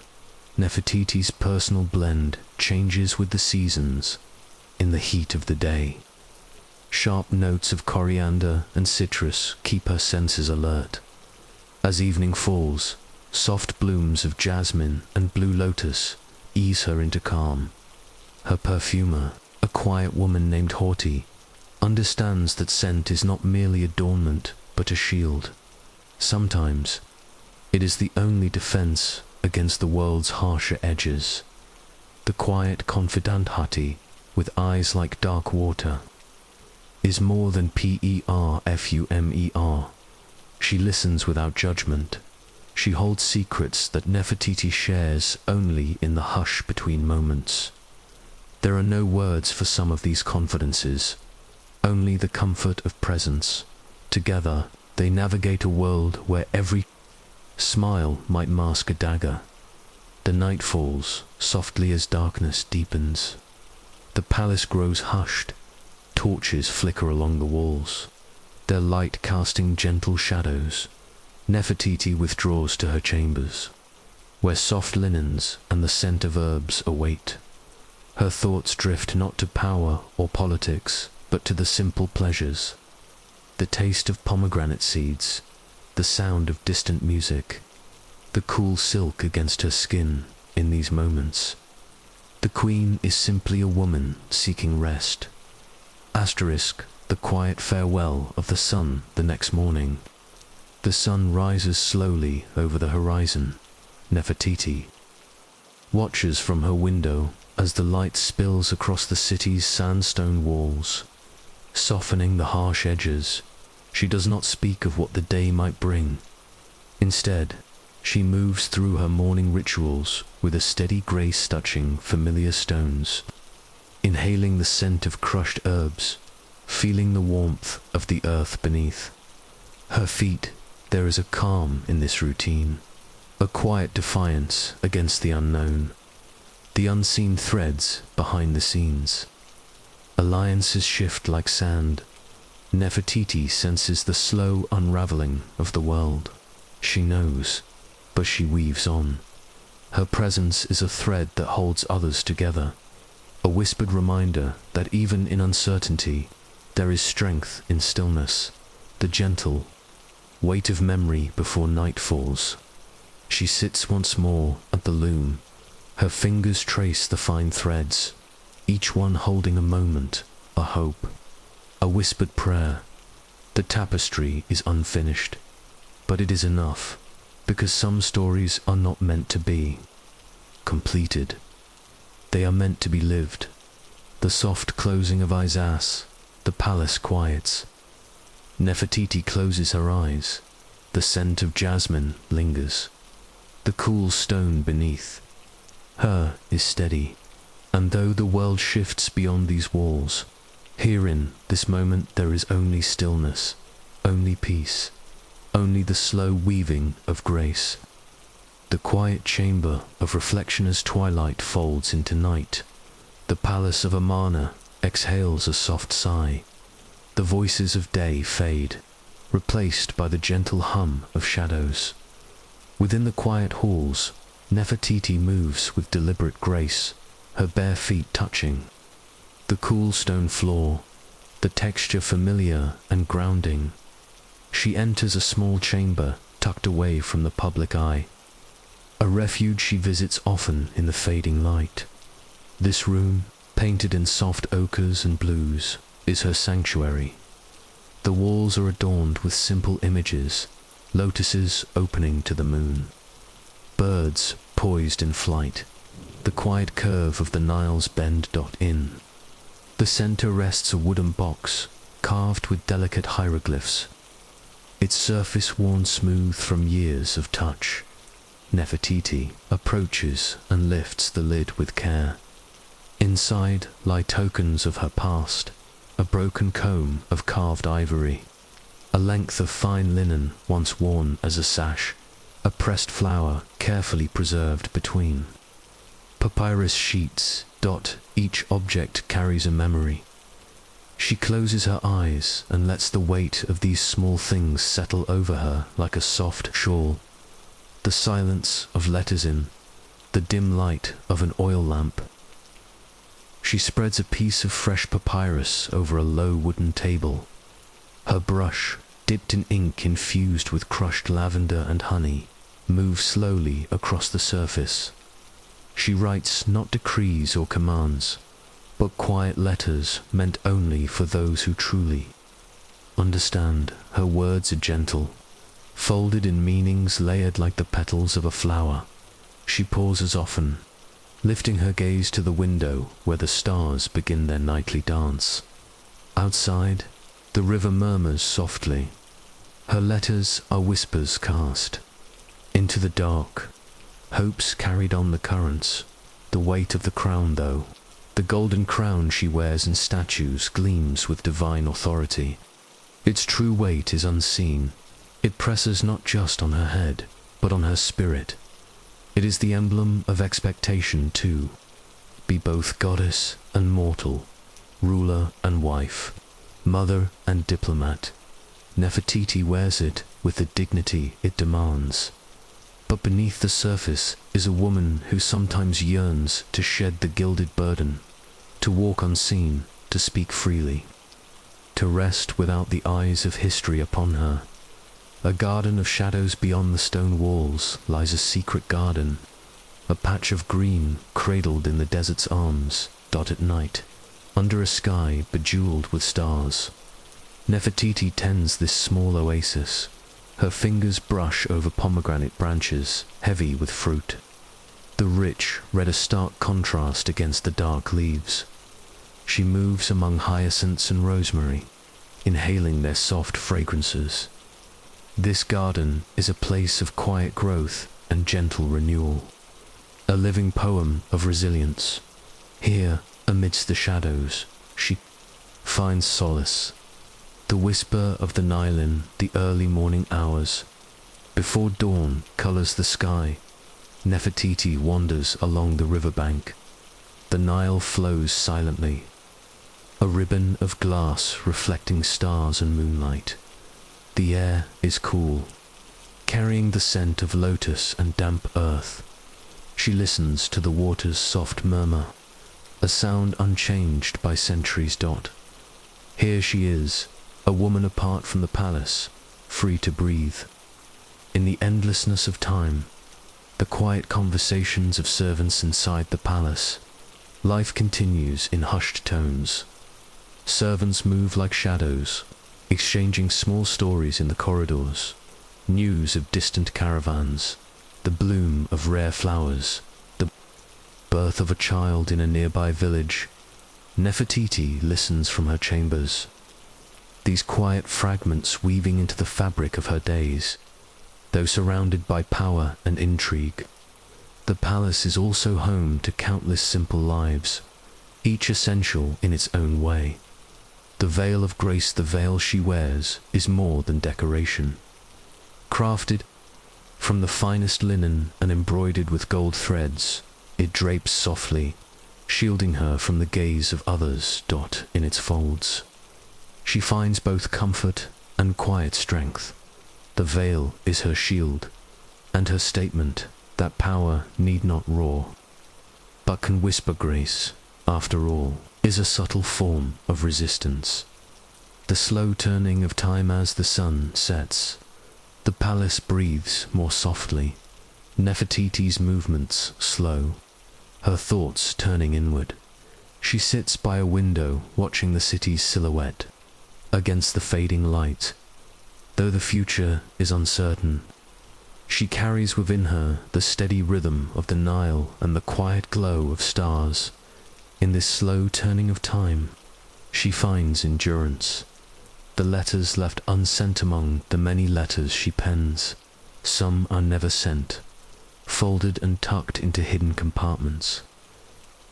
A: Nefertiti's personal blend changes with the seasons in the heat of the day. Sharp notes of coriander and citrus keep her senses alert. As evening falls, soft blooms of jasmine and blue lotus ease her into calm. Her perfumer, a quiet woman named Horti, understands that scent is not merely adornment but a shield. Sometimes it is the only defense against the world's harsher edges. The quiet confidant Hati, with eyes like dark water, is more than perfumer. She listens without judgment. She holds secrets that Nefertiti shares only in the hush between moments. There are no words for some of these confidences, only the comfort of presence. Together, they navigate a world where every smile might mask a dagger. The night falls softly as darkness deepens. The palace grows hushed. Torches flicker along the walls, their light casting gentle shadows. Nefertiti withdraws to her chambers, where soft linens and the scent of herbs await. Her thoughts drift not to power or politics, but to the simple pleasures. The taste of pomegranate seeds, the sound of distant music, the cool silk against her skin in these moments. The queen is simply a woman seeking rest. Asterisk, the quiet farewell of the sun the next morning. The sun rises slowly over the horizon. Nefertiti watches from her window as the light spills across the city's sandstone walls, softening the harsh edges. She does not speak of what the day might bring. Instead, she moves through her morning rituals with a steady grace touching familiar stones, inhaling the scent of crushed herbs, feeling the warmth of the earth beneath. Her feet, there is a calm in this routine, a quiet defiance against the unknown, the unseen threads behind the scenes. Alliances shift like sand. Nefertiti senses the slow unraveling of the world. She knows, but she weaves on. Her presence is a thread that holds others together, a whispered reminder that even in uncertainty, there is strength in stillness, the gentle weight of memory before night falls. She sits once more at the loom. Her fingers trace the fine threads, each one holding a moment, a hope, a whispered prayer. The tapestry is unfinished, but it is enough, because some stories are not meant to be completed. They are meant to be lived. The soft closing of Isas, the palace quiets. Nefertiti closes her eyes. The scent of jasmine lingers. The cool stone beneath her is steady, and though the world shifts beyond these walls, here in this moment there is only stillness, only peace. only the slow weaving of grace. The quiet chamber of reflection as twilight folds into night. The palace of Amarna exhales a soft sigh. The voices of day fade, replaced by the gentle hum of shadows. Within the quiet halls, Nefertiti moves with deliberate grace, her bare feet touching the cool stone floor, the texture familiar and grounding. She enters a small chamber tucked away from the public eye, a refuge she visits often in the fading light. This room, painted in soft ochres and blues, is her sanctuary. The walls are adorned with simple images, lotuses opening to the moon, birds poised in flight, the quiet curve of the Nile's bend. In the center rests a wooden box carved with delicate hieroglyphs, its surface worn smooth from years of touch. Nefertiti approaches and lifts the lid with care. Inside lie tokens of her past, a broken comb of carved ivory, a length of fine linen once worn as a sash, a pressed flower carefully preserved between papyrus sheets. Each object carries a memory. She closes her eyes and lets the weight of these small things settle over her like a soft shawl. The silence of letters in, the dim light of an oil lamp. She spreads a piece of fresh papyrus over a low wooden table. Her brush, dipped in ink infused with crushed lavender and honey, moves slowly across the surface. She writes not decrees or commands, but quiet letters meant only for those who truly understand. Her words are gentle, folded in meanings layered like the petals of a flower. She pauses often, lifting her gaze to the window where the stars begin their nightly dance. Outside, the river murmurs softly. Her letters are whispers cast into the dark, hopes carried on the currents. The weight of the crown, though, the golden crown she wears in statues, gleams with divine authority. Its true weight is unseen. It presses not just on her head, but on her spirit. It is the emblem of expectation too. Be both goddess and mortal, ruler and wife, mother and diplomat. Nefertiti wears it with the dignity it demands. But beneath the surface is a woman who sometimes yearns to shed the gilded burden, to walk unseen, to speak freely, to rest without the eyes of history upon her. A garden of shadows beyond the stone walls lies a secret garden, a patch of green cradled in the desert's arms. At night, under a sky bejeweled with stars, Nefertiti tends this small oasis. Her fingers brush over pomegranate branches, heavy with fruit. The rich red a stark contrast against the dark leaves. She moves among hyacinths and rosemary, inhaling their soft fragrances. This garden is a place of quiet growth and gentle renewal, a living poem of resilience. Here, amidst the shadows, she finds solace. The whisper of the Nile in the early morning hours, before dawn colors the sky. Nefertiti wanders along the riverbank. The Nile flows silently, a ribbon of glass reflecting stars and moonlight. The air is cool, carrying the scent of lotus and damp earth. She listens to the water's soft murmur, a sound unchanged by centuries. Here she is, a woman apart from the palace, free to breathe. In the endlessness of time, the quiet conversations of servants inside the palace, life continues in hushed tones. Servants move like shadows, exchanging small stories in the corridors, news of distant caravans, the bloom of rare flowers, the birth of a child in a nearby village. Nefertiti listens from her chambers, these quiet fragments weaving into the fabric of her days. Though surrounded by power and intrigue, the palace is also home to countless simple lives, each essential in its own way. The veil of grace, the veil she wears, is more than decoration. Crafted from the finest linen and embroidered with gold threads, it drapes softly, shielding her from the gaze of others. In its folds, she finds both comfort and quiet strength. The veil is her shield, and her statement that power need not roar, but can whisper grace, after all, is a subtle form of resistance. The slow turning of time as the sun sets. The palace breathes more softly, Nefertiti's movements slow, her thoughts turning inward. She sits by a window watching the city's silhouette against the fading light. Though the future is uncertain, she carries within her the steady rhythm of the Nile and the quiet glow of stars. In this slow turning of time, she finds endurance. The letters left unsent among the many letters she pens. Some are never sent, folded and tucked into hidden compartments.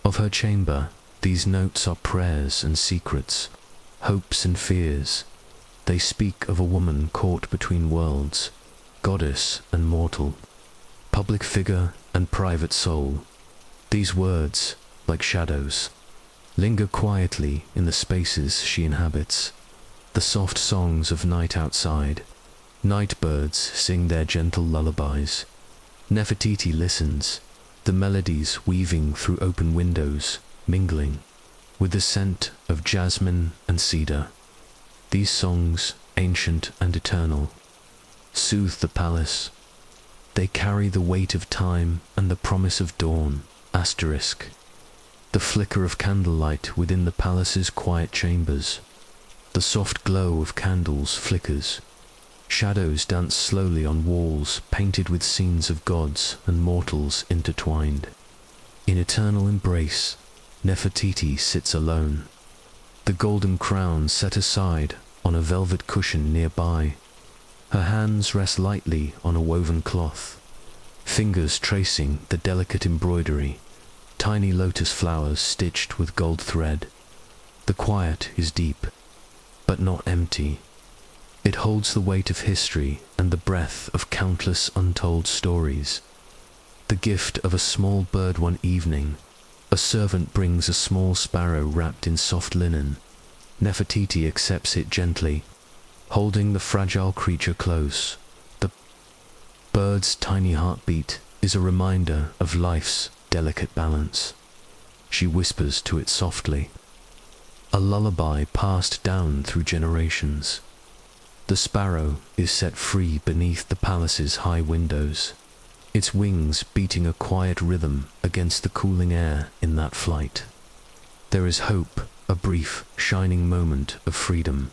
A: Of her chamber, these notes are prayers and secrets, hopes and fears. They speak of a woman caught between worlds, goddess and mortal, public figure and private soul. These words, like shadows, linger quietly in the spaces she inhabits. The soft songs of night outside, night birds sing their gentle lullabies. Nefertiti listens, the melodies weaving through open windows, mingling with the scent of jasmine and cedar. These songs, ancient and eternal, soothe the palace. They carry the weight of time and the promise of dawn. The flicker of candlelight within the palace's quiet chambers. The soft glow of candles flickers. Shadows dance slowly on walls painted with scenes of gods and mortals intertwined. In eternal embrace, Nefertiti sits alone, the golden crown set aside on a velvet cushion nearby. Her hands rest lightly on a woven cloth, fingers tracing the delicate embroidery, tiny lotus flowers stitched with gold thread. The quiet is deep, but not empty. It holds the weight of history and the breath of countless untold stories. The gift of a small bird one evening. A servant brings a small sparrow wrapped in soft linen. Nefertiti accepts it gently, holding the fragile creature close. The bird's tiny heartbeat is a reminder of life's delicate balance. She whispers to it softly, a lullaby passed down through generations. The sparrow is set free beneath the palace's high windows, its wings beating a quiet rhythm against the cooling air in that flight. There is hope, a brief, shining moment of freedom,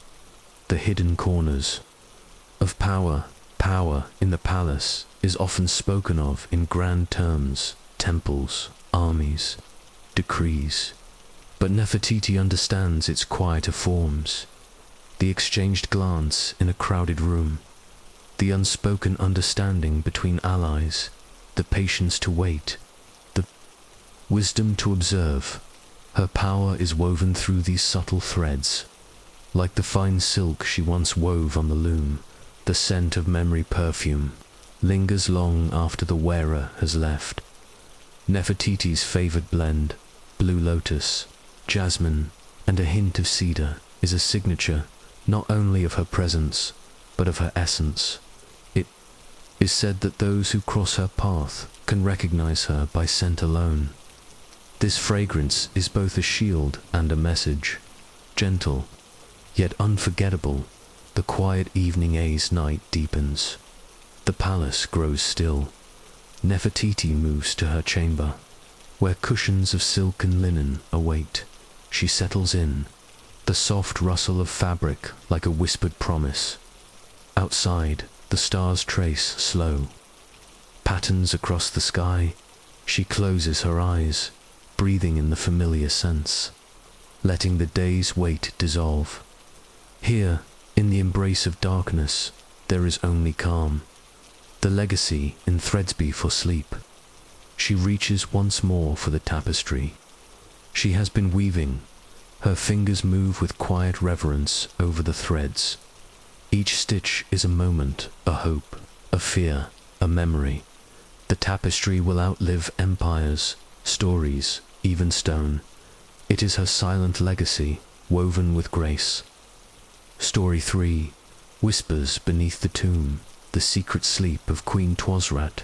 A: the hidden corners of power. Power in the palace is often spoken of in grand terms, temples, armies, decrees. But Nefertiti understands its quieter forms, the exchanged glance in a crowded room, the unspoken understanding between allies, the patience to wait, the wisdom to observe. Her power is woven through these subtle threads, like the fine silk she once wove on the loom. The scent of memory perfume lingers long after the wearer has left. Nefertiti's favored blend, blue lotus, jasmine, and a hint of cedar, is a signature not only of her presence, but of her essence. It is said that those who cross her path can recognize her by scent alone. This fragrance is both a shield and a message. Gentle, yet unforgettable, the quiet evening A's night deepens. The palace grows still. Nefertiti moves to her chamber, where cushions of silk and linen await. She settles in, the soft rustle of fabric like a whispered promise. Outside, the stars trace slow patterns across the sky. She closes her eyes, breathing in the familiar scents, letting the day's weight dissolve. Here, in the embrace of darkness, there is only calm. The legacy in Threadsby for sleep. She reaches once more for the tapestry. She has been weaving. Her fingers move with quiet reverence over the threads. Each stitch is a moment, a hope, a fear, a memory. The tapestry will outlive empires, stories, even stone. It is her silent legacy, woven with grace. Story 3. Whispers beneath the tomb, the secret sleep of Queen Twosrat,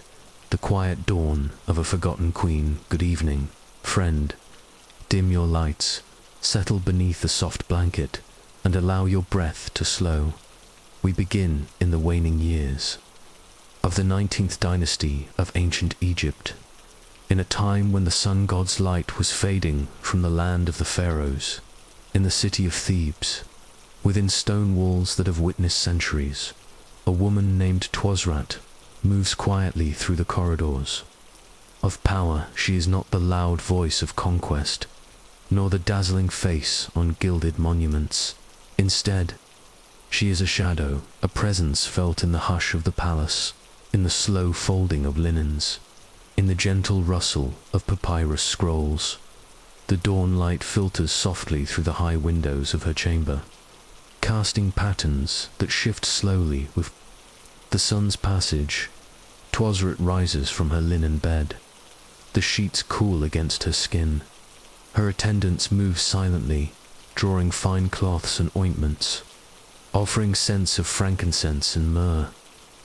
A: the quiet dawn of a forgotten queen. Good evening, friend. Dim your lights, settle beneath a soft blanket, and allow your breath to slow. We begin in the waning years of the 19th dynasty of ancient Egypt, in a time when the sun god's light was fading from the land of the pharaohs, in the city of Thebes, within stone walls that have witnessed centuries, a woman named Twosrat moves quietly through the corridors. Of power, she is not the loud voice of conquest, nor the dazzling face on gilded monuments. Instead, she is a shadow, a presence felt in the hush of the palace, in the slow folding of linens, in the gentle rustle of papyrus scrolls. The dawn light filters softly through the high windows of her chamber, casting patterns that shift slowly with the sun's passage. Twosrat rises from her linen bed, the sheets cool against her skin. Her attendants move silently, drawing fine cloths and ointments, offering scents of frankincense and myrrh.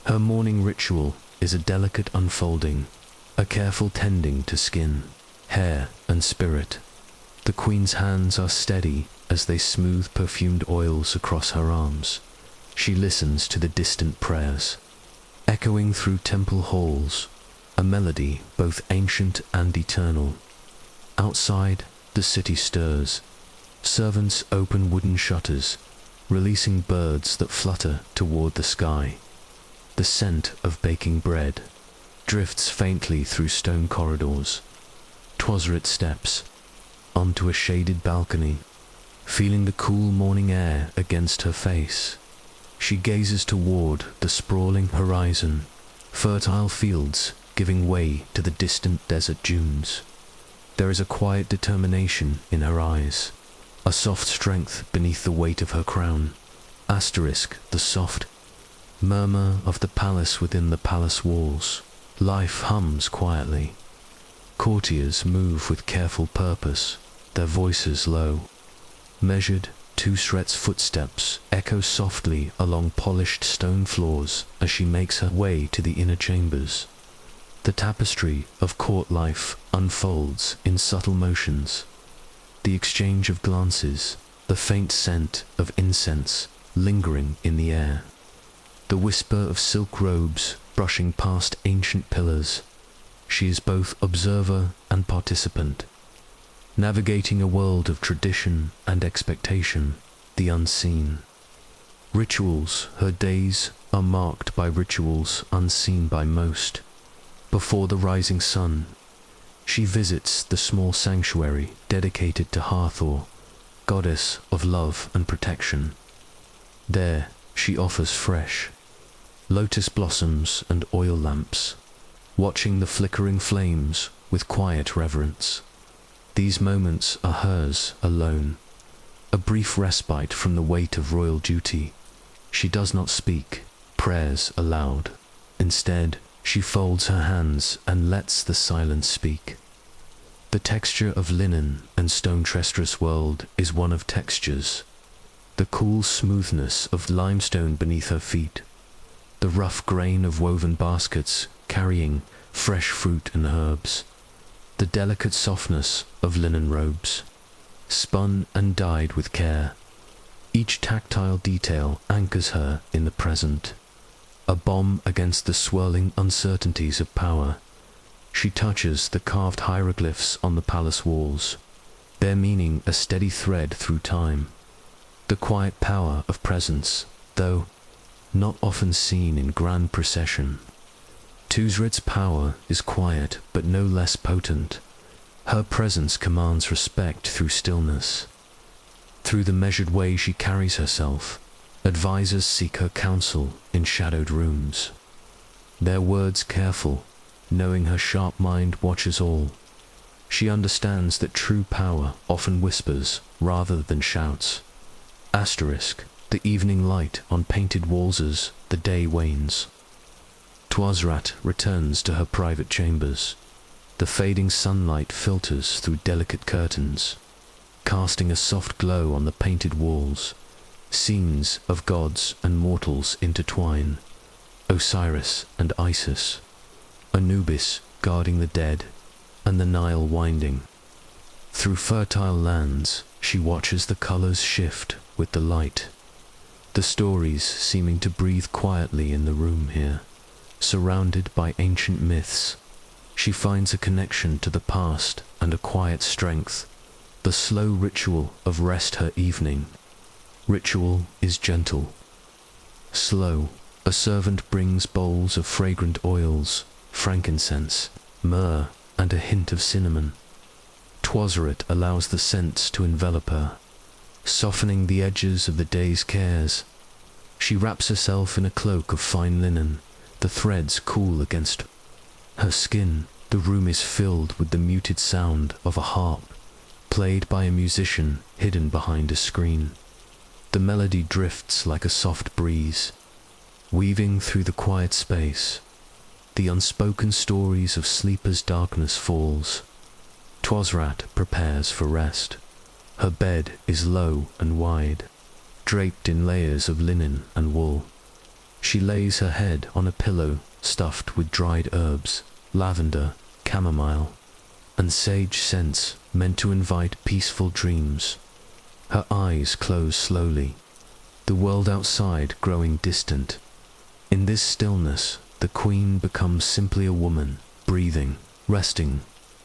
A: Her morning ritual is a delicate unfolding, a careful tending to skin, hair, and spirit. The queen's hands are steady as they smooth perfumed oils across her arms. She listens to the distant prayers, echoing through temple halls, a melody both ancient and eternal. Outside, the city stirs. Servants open wooden shutters, releasing birds that flutter toward the sky. The scent of baking bread drifts faintly through stone corridors. Twosrat steps onto a shaded balcony, feeling the cool morning air against her face. She gazes toward the sprawling horizon, fertile fields giving way to the distant desert dunes. There is a quiet determination in her eyes, a soft strength beneath the weight of her crown. Asterisk, the soft murmur of the palace within the palace walls. Life hums quietly. Courtiers move with careful purpose, their voices low. Measured, Twosrat's footsteps echo softly along polished stone floors as she makes her way to the inner chambers. The tapestry of court life unfolds in subtle motions. The exchange of glances, the faint scent of incense lingering in the air, the whisper of silk robes brushing past ancient pillars. She is both observer and participant, navigating a world of tradition and expectation, the unseen. Rituals, her days are marked by rituals unseen by most. Before the rising sun, she visits the small sanctuary dedicated to Hathor, goddess of love and protection. There, she offers fresh lotus blossoms and oil lamps, watching the flickering flames with quiet reverence. These moments are hers alone, a brief respite from the weight of royal duty. She does not speak prayers aloud. Instead, she folds her hands and lets the silence speak. The texture of linen and stone treacherous world is one of textures. The cool smoothness of limestone beneath her feet, the rough grain of woven baskets carrying fresh fruit and herbs, the delicate softness of linen robes, spun and dyed with care. Each tactile detail anchors her in the present, a bomb against the swirling uncertainties of power. She touches the carved hieroglyphs on the palace walls, their meaning a steady thread through time. The quiet power of presence, though not often seen in grand procession. Twosrat's power is quiet but no less potent. Her presence commands respect through stillness. Through the measured way she carries herself, advisors seek her counsel in shadowed rooms, their words careful, knowing her sharp mind watches all. She understands that true power often whispers rather than shouts. Asterisk, the evening light on painted walls as the day wanes. Twosrat returns to her private chambers. The fading sunlight filters through delicate curtains, casting a soft glow on the painted walls. Scenes of gods and mortals intertwine. Osiris and Isis, Anubis guarding the dead, and the Nile winding. Through fertile lands, she watches the colors shift with the light. The stories seeming to breathe quietly in the room here. Surrounded by ancient myths, she finds a connection to the past and a quiet strength. The slow ritual of rest her evening. Ritual is gentle. Slow, a servant brings bowls of fragrant oils, frankincense, myrrh, and a hint of cinnamon. Twosrat allows the scents to envelop her, softening the edges of the day's cares. She wraps herself in a cloak of fine linen, the threads cool against her skin. The room is filled with the muted sound of a harp, played by a musician hidden behind a screen. The melody drifts like a soft breeze, weaving through the quiet space. The unspoken stories of sleep as darkness falls. Twosrat prepares for rest. Her bed is low and wide, draped in layers of linen and wool. She lays her head on a pillow stuffed with dried herbs, lavender, chamomile, and sage scents meant to invite peaceful dreams. Her eyes close slowly, the world outside growing distant. In this stillness, the queen becomes simply a woman, breathing, resting,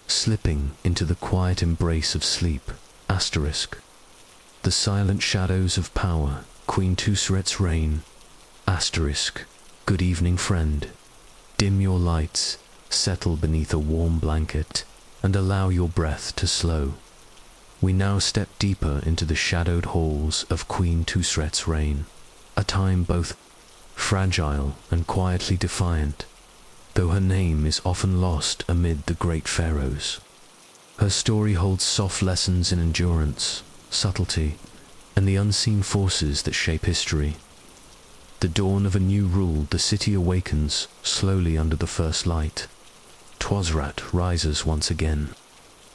A: slipping into the quiet embrace of sleep. Asterisk. The silent shadows of power, Queen Tusret's reign. Asterisk. Good evening, friend. Dim your lights, settle beneath a warm blanket, and allow your breath to slow. We now step deeper into the shadowed halls of Queen Tusret's reign, a time both fragile and quietly defiant, though her name is often lost amid the great pharaohs. Her story holds soft lessons in endurance, subtlety, and the unseen forces that shape history. The dawn of a new rule, the city awakens slowly under the first light. Twosrat rises once again,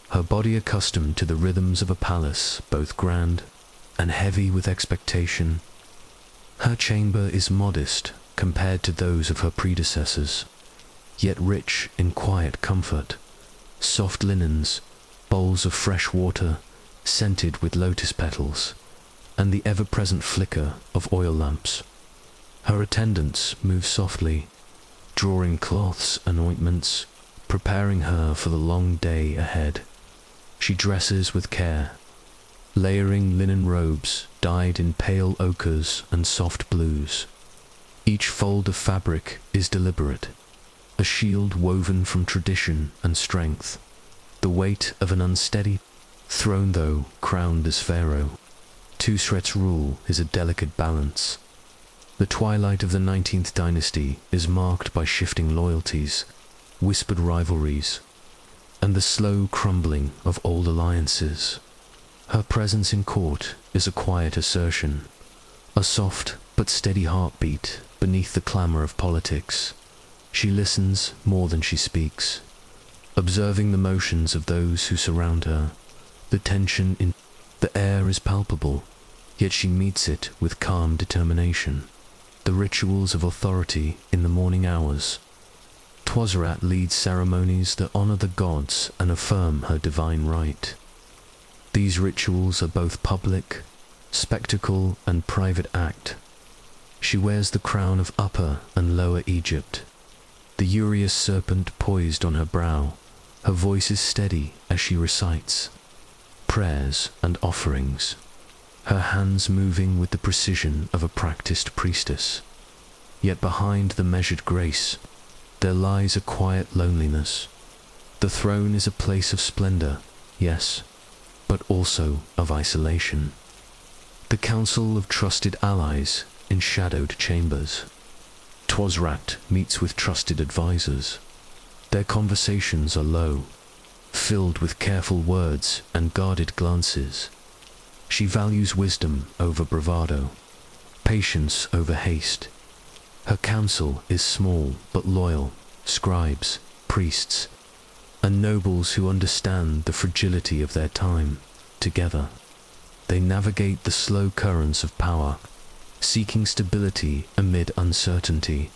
A: her body accustomed to the rhythms of a palace, both grand and heavy with expectation. Her chamber is modest compared to those of her predecessors, yet rich in quiet comfort. Soft linens, bowls of fresh water, scented with lotus petals, and the ever-present flicker of oil lamps. Her attendants move softly, drawing cloths and ointments, preparing her for the long day ahead. She dresses with care, layering linen robes dyed in pale ochres and soft blues. Each fold of fabric is deliberate, a shield woven from tradition and strength. The weight of an unsteady throne, though crowned as pharaoh. Tusret's rule is a delicate balance. The twilight of the 19th dynasty is marked by shifting loyalties, whispered rivalries, and the slow crumbling of old alliances. Her presence in court is a quiet assertion, a soft but steady heartbeat beneath the clamor of politics. She listens more than she speaks, observing the motions of those who surround her. The tension in the air is palpable, yet she meets it with calm determination. The rituals of authority in the morning hours. Twosrat leads ceremonies that honor the gods and affirm her divine right. These rituals are both public, spectacle, and private act. She wears the crown of Upper and Lower Egypt, the uraeus serpent poised on her brow. Her voice is steady as she recites prayers and offerings, her hands moving with the precision of a practiced priestess. Yet behind the measured grace, there lies a quiet loneliness. The throne is a place of splendor, yes, but also of isolation. The council of trusted allies in shadowed chambers. Twosrat meets with trusted advisors. Their conversations are low, filled with careful words and guarded glances. She values wisdom over bravado, patience over haste. Her council is small but loyal, scribes, priests, and nobles who understand the fragility of their time. Together, they navigate the slow currents of power, seeking stability amid uncertainty.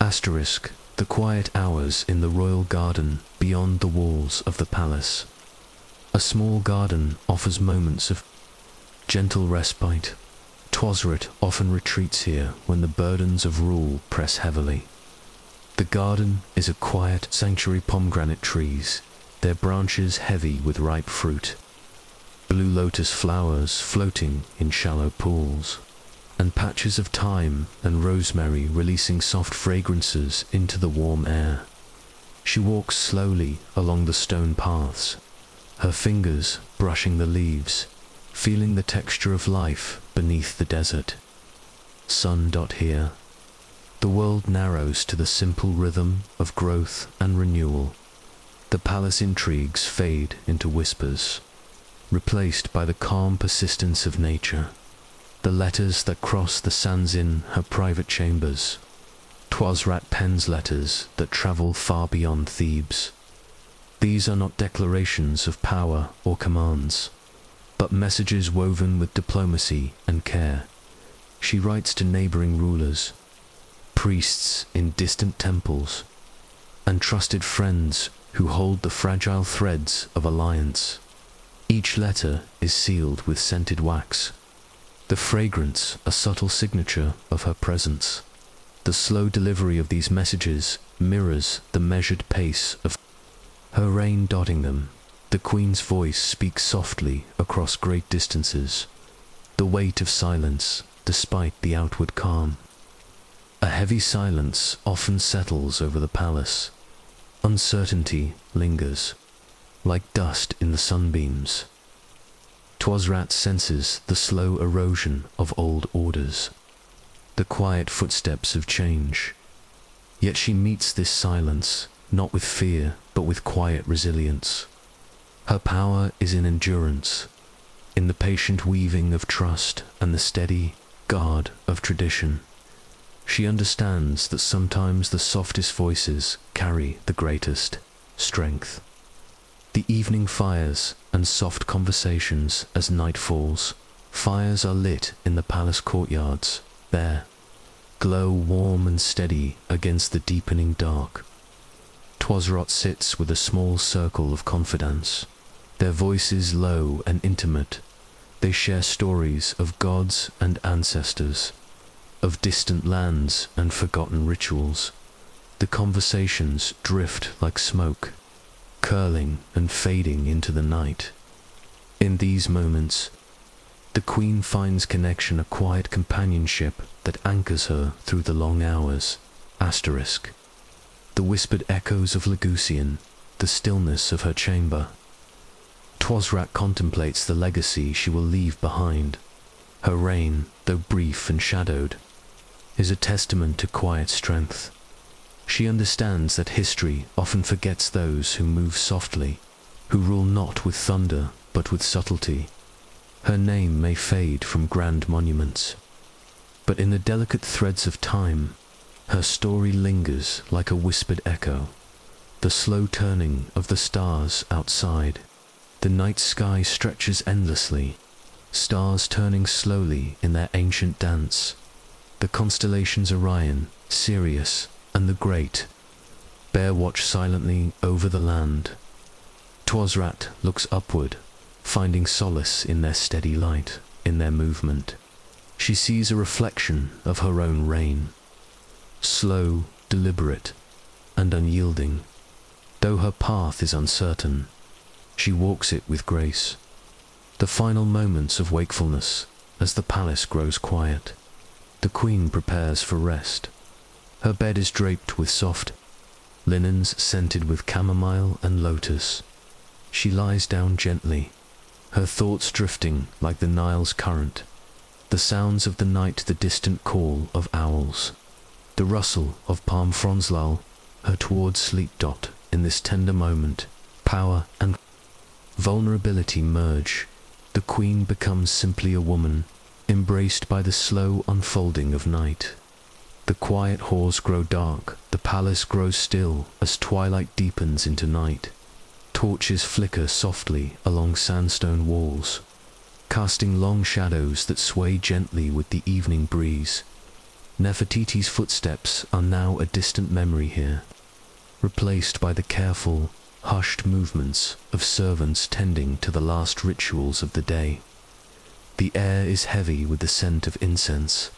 A: Asterisk, the quiet hours in the royal garden beyond the walls of the palace. A small garden offers moments of gentle respite. Twosret often retreats here when the burdens of rule press heavily. The garden is a quiet sanctuary. Pomegranate trees, their branches heavy with ripe fruit. Blue lotus flowers floating in shallow pools, and patches of thyme and rosemary releasing soft fragrances into the warm air. She walks slowly along the stone paths, her fingers brushing the leaves, feeling the texture of life beneath the desert. Sun. Here, the world narrows to the simple rhythm of growth and renewal. The palace intrigues fade into whispers, replaced by the calm persistence of nature. The letters that cross the sands in her private chambers. Twosrat pens letters that travel far beyond Thebes. These are not declarations of power or commands, but messages woven with diplomacy and care. She writes to neighboring rulers, priests in distant temples, and trusted friends who hold the fragile threads of alliance. Each letter is sealed with scented wax, the fragrance a subtle signature of her presence. The slow delivery of these messages mirrors the measured pace of her reign. Dotting them, the queen's voice speaks softly across great distances, the weight of silence despite the outward calm. A heavy silence often settles over the palace. Uncertainty lingers, like dust in the sunbeams. Twosrat senses the slow erosion of old orders, the quiet footsteps of change. Yet she meets this silence, not with fear, but with quiet resilience. Her power is in endurance, in the patient weaving of trust and the steady guard of tradition. She understands that sometimes the softest voices carry the greatest strength. The evening fires and soft conversations as night falls. Fires are lit in the palace courtyards, their glow warm and steady against the deepening dark. Twosrat sits with a small circle of confidants, their voices low and intimate. They share stories of gods and ancestors, of distant lands and forgotten rituals. The conversations drift like smoke, curling and fading into the night. In these moments, the queen finds connection, a quiet companionship that anchors her through the long hours. Asterisk. The whispered echoes of Legusian, the stillness of her chamber. Twosrat contemplates the legacy she will leave behind. Her reign, though brief and shadowed, is a testament to quiet strength. She understands that history often forgets those who move softly, who rule not with thunder but with subtlety. Her name may fade from grand monuments, but in the delicate threads of time, her story lingers like a whispered echo. The slow turning of the stars outside. The night sky stretches endlessly, stars turning slowly in their ancient dance. The constellations Orion, Sirius, and the Great bear watch silently over the land. Twosrat looks upward, finding solace in their steady light, in their movement. She sees a reflection of her own reign, slow, deliberate, and unyielding. Though her path is uncertain, she walks it with grace. The final moments of wakefulness as the palace grows quiet. The queen prepares for rest. Her bed is draped with soft linens scented with chamomile and lotus. She lies down gently, her thoughts drifting like the Nile's current. The sounds of the night, the distant call of owls, the rustle of palm fronds lull her towards sleep. In this tender moment, power and vulnerability merge. The queen becomes simply a woman, embraced by the slow unfolding of night. The quiet halls grow dark, the palace grows still as twilight deepens into night. Torches flicker softly along sandstone walls, casting long shadows that sway gently with the evening breeze. Nefertiti's footsteps are now a distant memory here, replaced by the careful, hushed movements of servants tending to the last rituals of the day. The air is heavy with the scent of incense,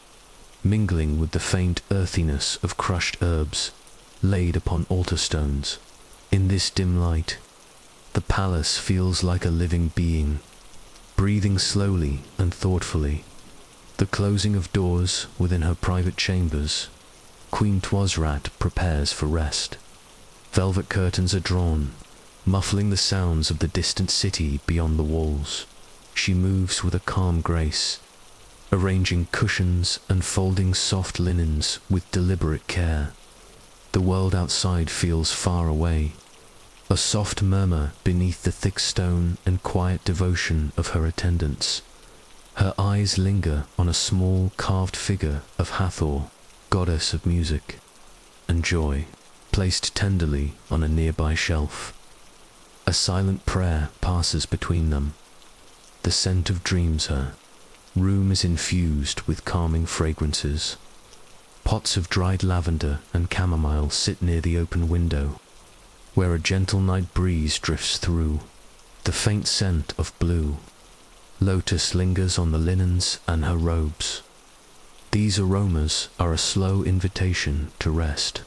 A: mingling with the faint earthiness of crushed herbs laid upon altar stones. In this dim light, the palace feels like a living being, breathing slowly and thoughtfully. The closing of doors within her private chambers, Queen Tuasrat prepares for rest. Velvet curtains are drawn, muffling the sounds of the distant city beyond the walls. She moves with a calm grace, arranging cushions and folding soft linens with deliberate care. The world outside feels far away, a soft murmur beneath the thick stone and quiet devotion of her attendants. Her eyes linger on a small carved figure of Hathor, goddess of music and joy, placed tenderly on a nearby shelf. A silent prayer passes between them. The scent of dreams her. Room is infused with calming fragrances. Pots of dried lavender and chamomile sit near the open window, where a gentle night breeze drifts through. The faint scent of blue lotus lingers on the linens and her robes. These aromas are a slow invitation to rest,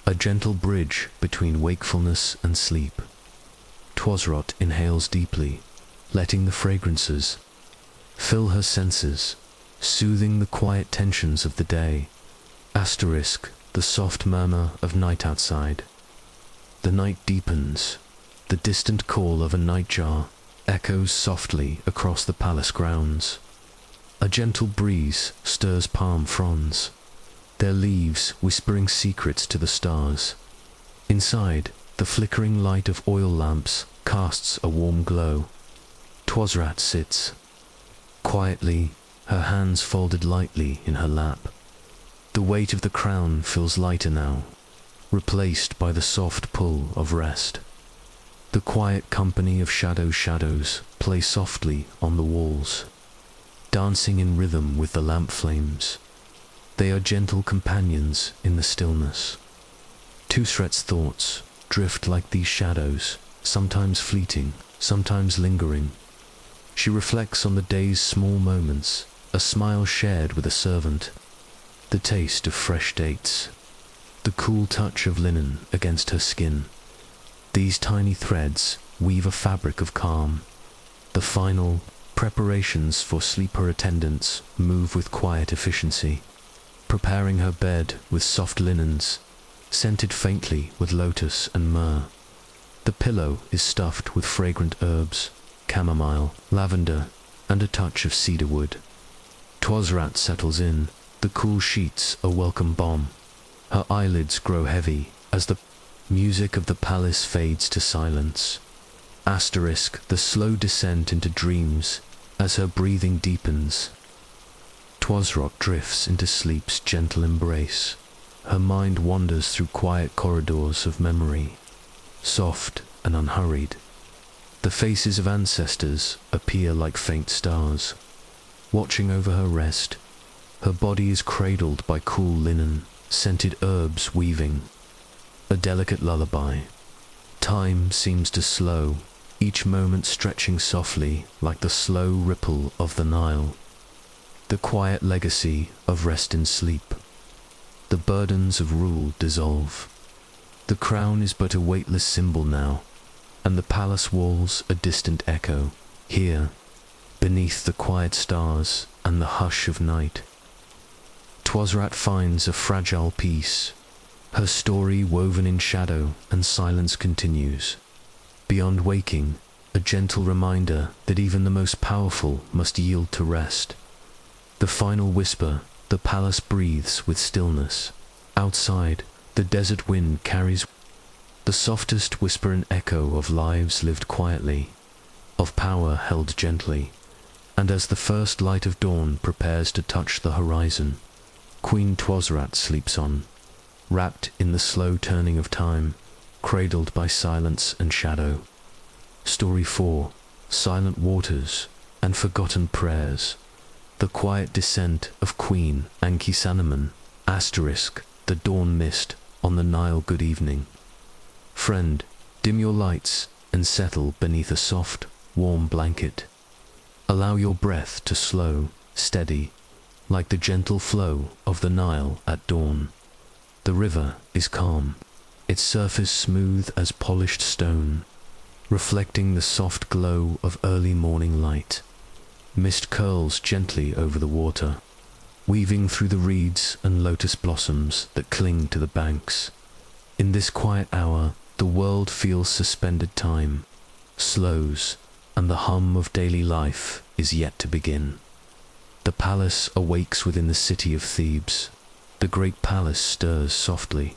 A: a gentle bridge between wakefulness and sleep. Tuasrat inhales deeply, letting the fragrances fill her senses, soothing the quiet tensions of the day. Asterisk the soft murmur of night outside. The night deepens. The distant call of a nightjar echoes softly across the palace grounds. A gentle breeze stirs palm fronds, their leaves whispering secrets to the stars. Inside, the flickering light of oil lamps casts a warm glow. Tuasrat sits, quietly, her hands folded lightly in her lap. The weight of the crown feels lighter now, replaced by the soft pull of rest. The quiet company of shadows play softly on the walls, dancing in rhythm with the lamp flames. They are gentle companions in the stillness. Tuasrat's thoughts drift like these shadows, sometimes fleeting, sometimes lingering. She reflects on the day's small moments, a smile shared with a servant, the taste of fresh dates, the cool touch of linen against her skin. These tiny threads weave a fabric of calm. The final preparations for sleep her attendants move with quiet efficiency, preparing her bed with soft linens, scented faintly with lotus and myrrh. The pillow is stuffed with fragrant herbs, chamomile, lavender, and a touch of cedar wood. Tuasrat settles in, the cool sheets a welcome balm. Her eyelids grow heavy as the music of the palace fades to silence. Asterisk the slow descent into dreams as her breathing deepens. Tuasrat drifts into sleep's gentle embrace. Her mind wanders through quiet corridors of memory, soft and unhurried. The faces of ancestors appear like faint stars, watching over her rest. Her body is cradled by cool linen, scented herbs weaving a delicate lullaby. Time seems to slow, each moment stretching softly like the slow ripple of the Nile. The quiet legacy of rest and sleep. The burdens of rule dissolve. The crown is but a weightless symbol now, and the palace walls a distant echo. Here, beneath the quiet stars and the hush of night, Tuasrat finds a fragile peace. Her story woven in shadow and silence continues. Beyond waking, a gentle reminder that even the most powerful must yield to rest. The final whisper, the palace breathes with stillness. Outside, the desert wind carries the softest whisper and echo of lives lived quietly, of power held gently. And as the first light of dawn prepares to touch the horizon, Queen Twosrat sleeps on, wrapped in the slow turning of time, cradled by silence and shadow. Story 4. Silent Waters and Forgotten Prayers. The quiet descent of Queen Ankhesenamun, asterisk, the dawn mist on the Nile. Good evening. Friend, dim your lights and settle beneath a soft, warm blanket. Allow your breath to slow, steady, like the gentle flow of the Nile at dawn. The river is calm, its surface smooth as polished stone, reflecting the soft glow of early morning light. Mist curls gently over the water, weaving through the reeds and lotus blossoms that cling to the banks. In this quiet hour, the world feels suspended time, slows, and the hum of daily life is yet to begin. The palace awakes within the city of Thebes. The great palace stirs softly.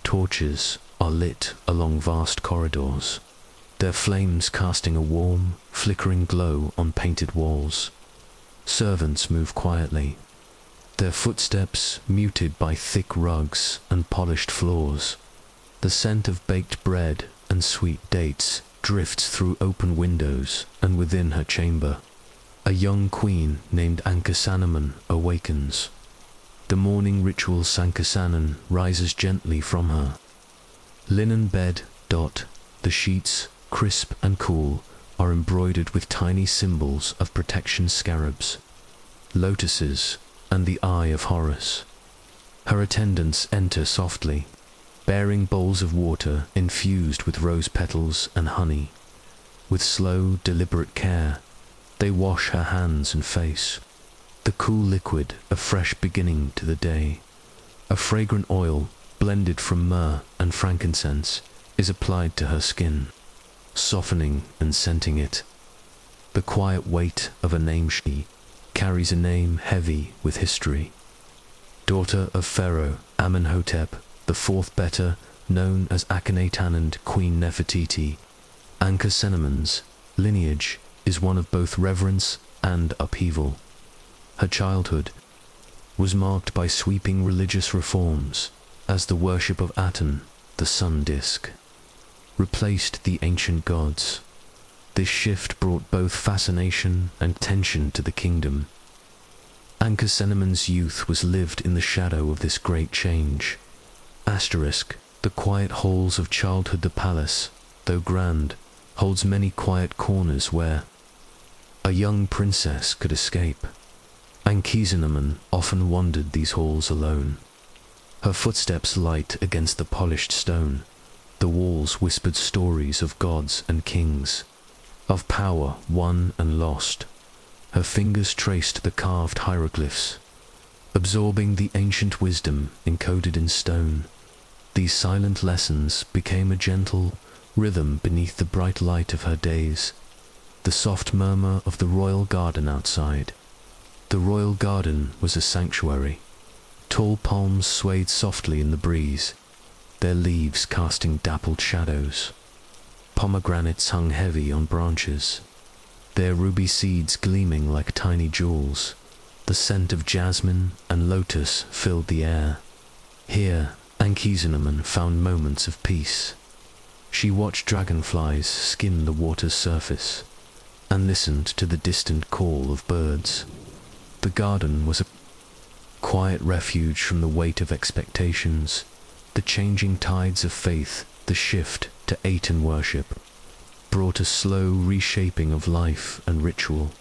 A: Torches are lit along vast corridors, their flames casting a warm, flickering glow on painted walls. Servants move quietly, their footsteps muted by thick rugs and polished floors. The scent of baked bread and sweet dates drifts through open windows, and within her chamber, a young queen named Ankhesenamun awakens. The morning ritual Sankasanan rises gently from her. Linen bed. The sheets, crisp and cool, are embroidered with tiny symbols of protection: scarabs, lotuses, and the eye of Horus. Her attendants enter softly, bearing bowls of water infused with rose petals and honey. With slow, deliberate care, they wash her hands and face. The cool liquid a fresh beginning to the day. A fragrant oil, blended from myrrh and frankincense, is applied to her skin, softening and scenting it. The quiet weight of a name. She carries a name heavy with history. Daughter of Pharaoh Amenhotep the fourth, better known as Akhenaten and Queen Nefertiti, Ankhesenamun's lineage is one of both reverence and upheaval. Her childhood was marked by sweeping religious reforms, as the worship of Aten, the sun disk, replaced the ancient gods. This shift brought both fascination and tension to the kingdom. Ankhesenamun's youth was lived in the shadow of this great change. Asterisk, the quiet halls of childhood. The palace, though grand, holds many quiet corners where a young princess could escape. Ankhesenamun often wandered these halls alone. Her footsteps light against the polished stone. The walls whispered stories of gods and kings, of power won and lost. Her fingers traced the carved hieroglyphs, absorbing the ancient wisdom encoded in stone. These silent lessons became a gentle rhythm beneath the bright light of her days. The soft murmur of the royal garden outside. The royal garden was a sanctuary. Tall palms swayed softly in the breeze, their leaves casting dappled shadows. Pomegranates hung heavy on branches, their ruby seeds gleaming like tiny jewels. The scent of jasmine and lotus filled the air. Here, Ankhesenamun found moments of peace. She watched dragonflies skim the water's surface, and listened to the distant call of birds. The garden was a quiet refuge from the weight of expectations, the changing tides of faith. The shift to Aten worship brought a slow reshaping of life and ritual.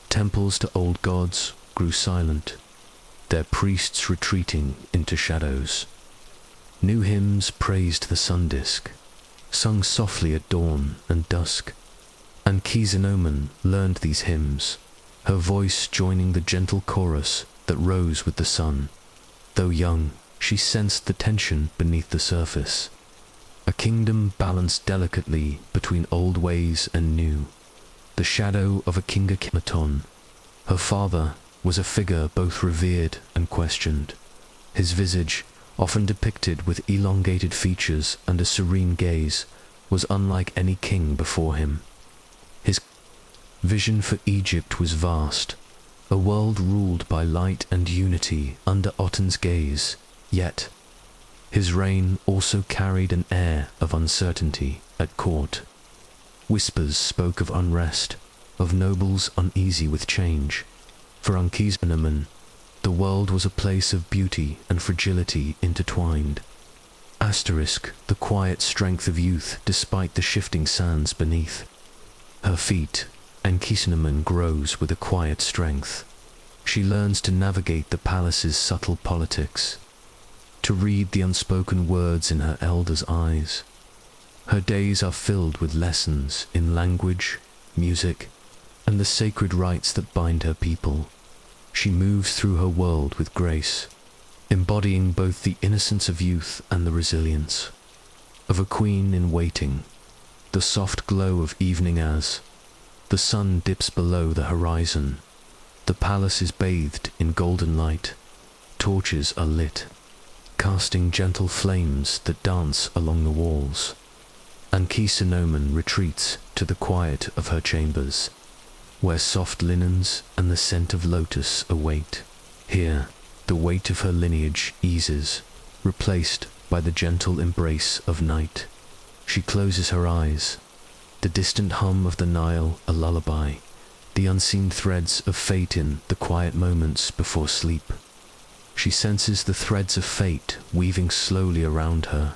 A: Temples to old gods grew silent, their priests retreating into shadows. New hymns praised the sun disk, sung softly at dawn and dusk. Ankhesenamun learned these hymns, her voice joining the gentle chorus that rose with the sun. Though young, she sensed the tension beneath the surface. A kingdom balanced delicately between old ways and new. The shadow of a king Akhenaton. Her father was a figure both revered and questioned. His visage, often depicted with elongated features and a serene gaze, was unlike any king before him. His vision for Egypt was vast, a world ruled by light and unity under Otten's gaze, yet his reign also carried an air of uncertainty at court. Whispers spoke of unrest, of nobles uneasy with change. For Ankhesenamun, the world was a place of beauty and fragility intertwined. Asterisk, the quiet strength of youth despite the shifting sands beneath. Her feet, Ankhesenamun grows with a quiet strength. She learns to navigate the palace's subtle politics, to read the unspoken words in her elders' eyes. Her days are filled with lessons in language, music, and the sacred rites that bind her people. She moves through her world with grace, embodying both the innocence of youth and the resilience of a queen in waiting. The soft glow of evening as the sun dips below the horizon. The palace is bathed in golden light. Torches are lit, casting gentle flames that dance along the walls. Ankhesenamun retreats to the quiet of her chambers, where soft linens and the scent of lotus await. Here, the weight of her lineage eases, replaced by the gentle embrace of night. She closes her eyes, the distant hum of the Nile a lullaby, the unseen threads of fate in the quiet moments before sleep. She senses the threads of fate weaving slowly around her.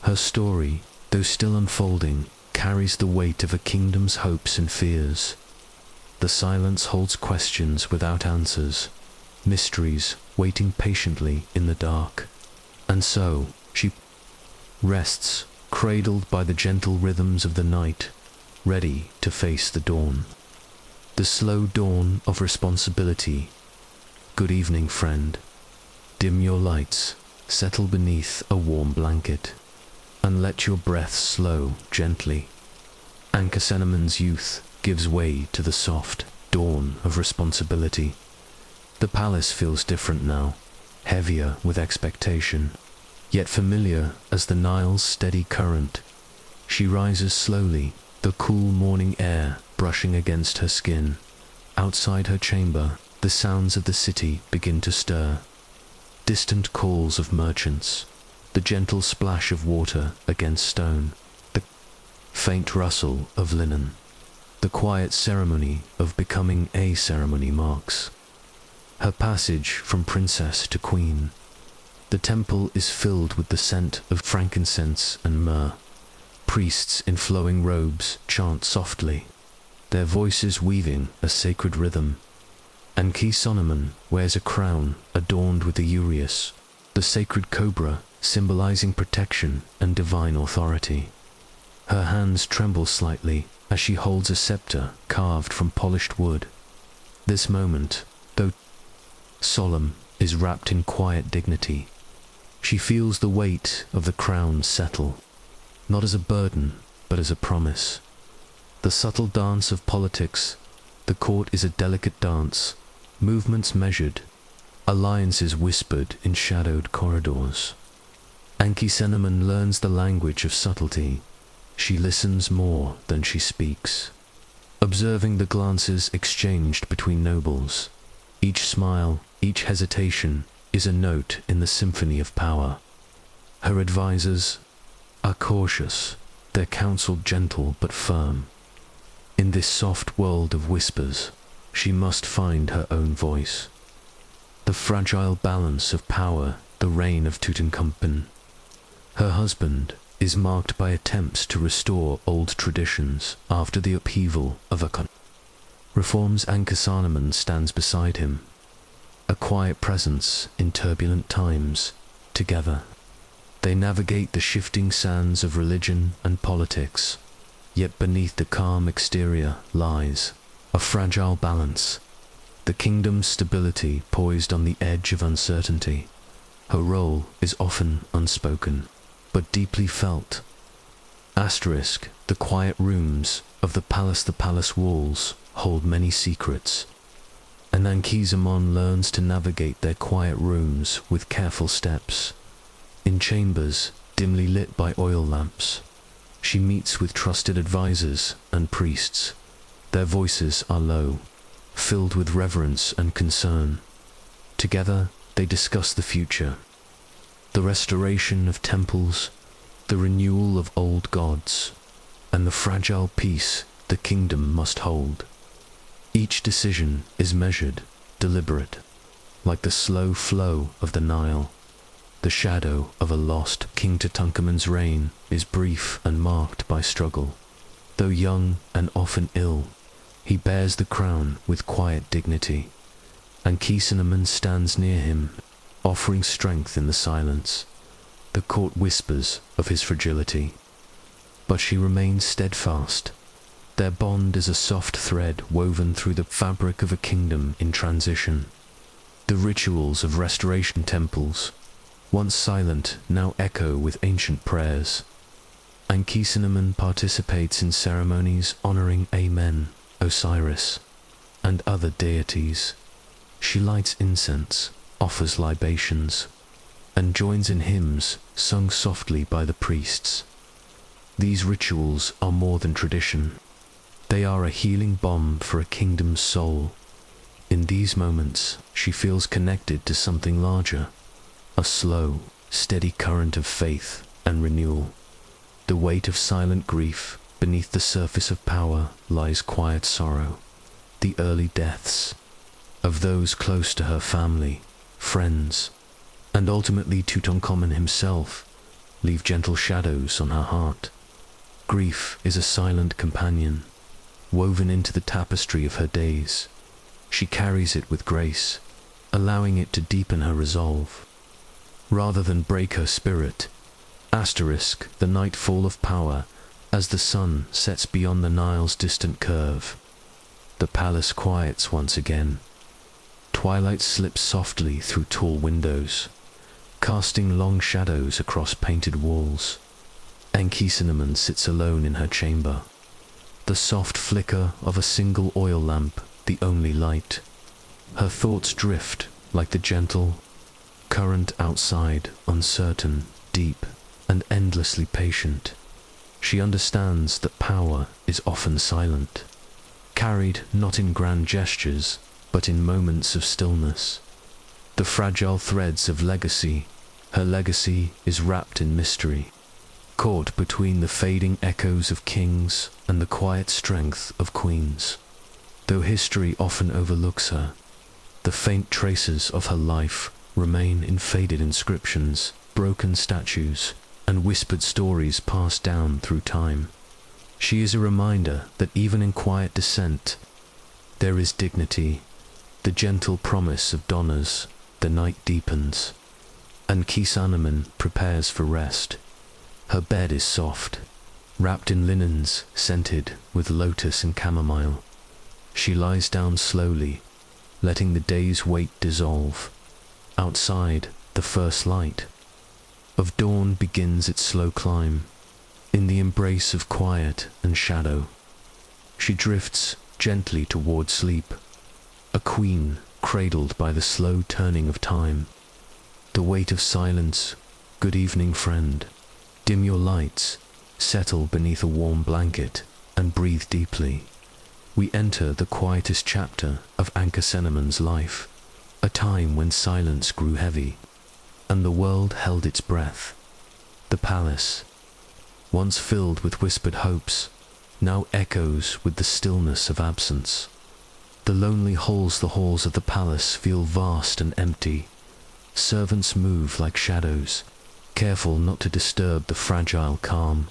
A: Her story, though still unfolding, carries the weight of a kingdom's hopes and fears. The silence holds questions without answers, mysteries waiting patiently in the dark. And so, she rests, cradled by the gentle rhythms of the night, ready to face the dawn. The slow dawn of responsibility. Good evening, friend. Dim your lights, settle beneath a warm blanket, and let your breath slow gently. Ankhesenamun's youth gives way to the soft dawn of responsibility. The palace feels different now, heavier with expectation, yet familiar as the Nile's steady current. She rises slowly, the cool morning air brushing against her skin. Outside her chamber, the sounds of the city begin to stir. Distant calls of merchants, the gentle splash of water against stone, the faint rustle of linen. The quiet ceremony of becoming a ceremony marks her passage from princess to queen. The temple is filled with the scent of frankincense and myrrh. Priests in flowing robes chant softly, their voices weaving a sacred rhythm. Ankhesenamun wears a crown adorned with the uraeus, the sacred cobra symbolizing protection and divine authority. Her hands tremble slightly as she holds a scepter carved from polished wood. This moment, though solemn, is wrapped in quiet dignity. She feels the weight of the crown settle, not as a burden, but as a promise. The subtle dance of politics, the court is a delicate dance, movements measured, alliances whispered in shadowed corridors. Ankhesenamun learns the language of subtlety. She listens more than she speaks, observing the glances exchanged between nobles. Each smile, each hesitation is a note in the symphony of power. Her advisors are cautious, their counsel gentle but firm. In this soft world of whispers, she must find her own voice. The fragile balance of power, the reign of Tutankhamun. Her husband is marked by attempts to restore old traditions after the upheaval of Akhenaten. Reforms Ankhesenamun stands beside him, a quiet presence in turbulent times. Together, they navigate the shifting sands of religion and politics, yet beneath the calm exterior lies a fragile balance, the kingdom's stability poised on the edge of uncertainty. Her role is often unspoken, but deeply felt. Asterisk, the quiet rooms of the palace walls hold many secrets, and Ankhesenamun learns to navigate their quiet rooms with careful steps. In chambers dimly lit by oil lamps, she meets with trusted advisors and priests. Their voices are low, filled with reverence and concern. Together, they discuss the future, the restoration of temples, the renewal of old gods, and the fragile peace the kingdom must hold. Each decision is measured, deliberate, like the slow flow of the Nile. The shadow of a lost King Tutankhamun's reign is brief and marked by struggle. Though young and often ill, he bears the crown with quiet dignity, and Ankhesenamun stands near him, offering strength in the silence. The court whispers of his fragility, but she remains steadfast. Their bond is a soft thread woven through the fabric of a kingdom in transition. The rituals of restoration temples, once silent, now echo with ancient prayers. Ankhesenamun participates in ceremonies honoring Amen, Osiris, and other deities. She lights incense, offers libations, and joins in hymns sung softly by the priests. These rituals are more than tradition. They are a healing balm for a kingdom's soul. In these moments, she feels connected to something larger, a slow, steady current of faith and renewal. The weight of silent grief, beneath the surface of power lies quiet sorrow. The early deaths of those close to her family, friends, and ultimately Tutankhamun himself, leave gentle shadows on her heart. Grief is a silent companion, woven into the tapestry of her days. She carries it with grace, allowing it to deepen her resolve, rather than break her spirit. Asterisk, the nightfall of power, as the sun sets beyond the Nile's distant curve. The palace quiets once again. Twilight slips softly through tall windows, casting long shadows across painted walls. Ankhesenamun sits alone in her chamber, the soft flicker of a single oil lamp the only light. Her thoughts drift like the gentle current outside, uncertain, deep, and endlessly patient. She understands that power is often silent, carried not in grand gestures, but in moments of stillness. The fragile threads of legacy, her legacy is wrapped in mystery, caught between the fading echoes of kings and the quiet strength of queens. Though history often overlooks her, the faint traces of her life remain in faded inscriptions, broken statues, and whispered stories passed down through time. She is a reminder that even in quiet descent, there is dignity. The gentle promise of donors, the night deepens, and Ankhesenamun prepares for rest. Her bed is soft, wrapped in linens scented with lotus and chamomile. She lies down slowly, letting the day's weight dissolve. Outside, the first light of dawn begins its slow climb, in the embrace of quiet and shadow. She drifts gently toward sleep, a queen cradled by the slow turning of time. The weight of silence, good evening friend, dim your lights, settle beneath a warm blanket, and breathe deeply. We enter the quietest chapter of Ankhesenamun's life, a time when silence grew heavy, and the world held its breath. The palace, once filled with whispered hopes, now echoes with the stillness of absence. The lonely halls of the palace feel vast and empty. Servants move like shadows, careful not to disturb the fragile calm.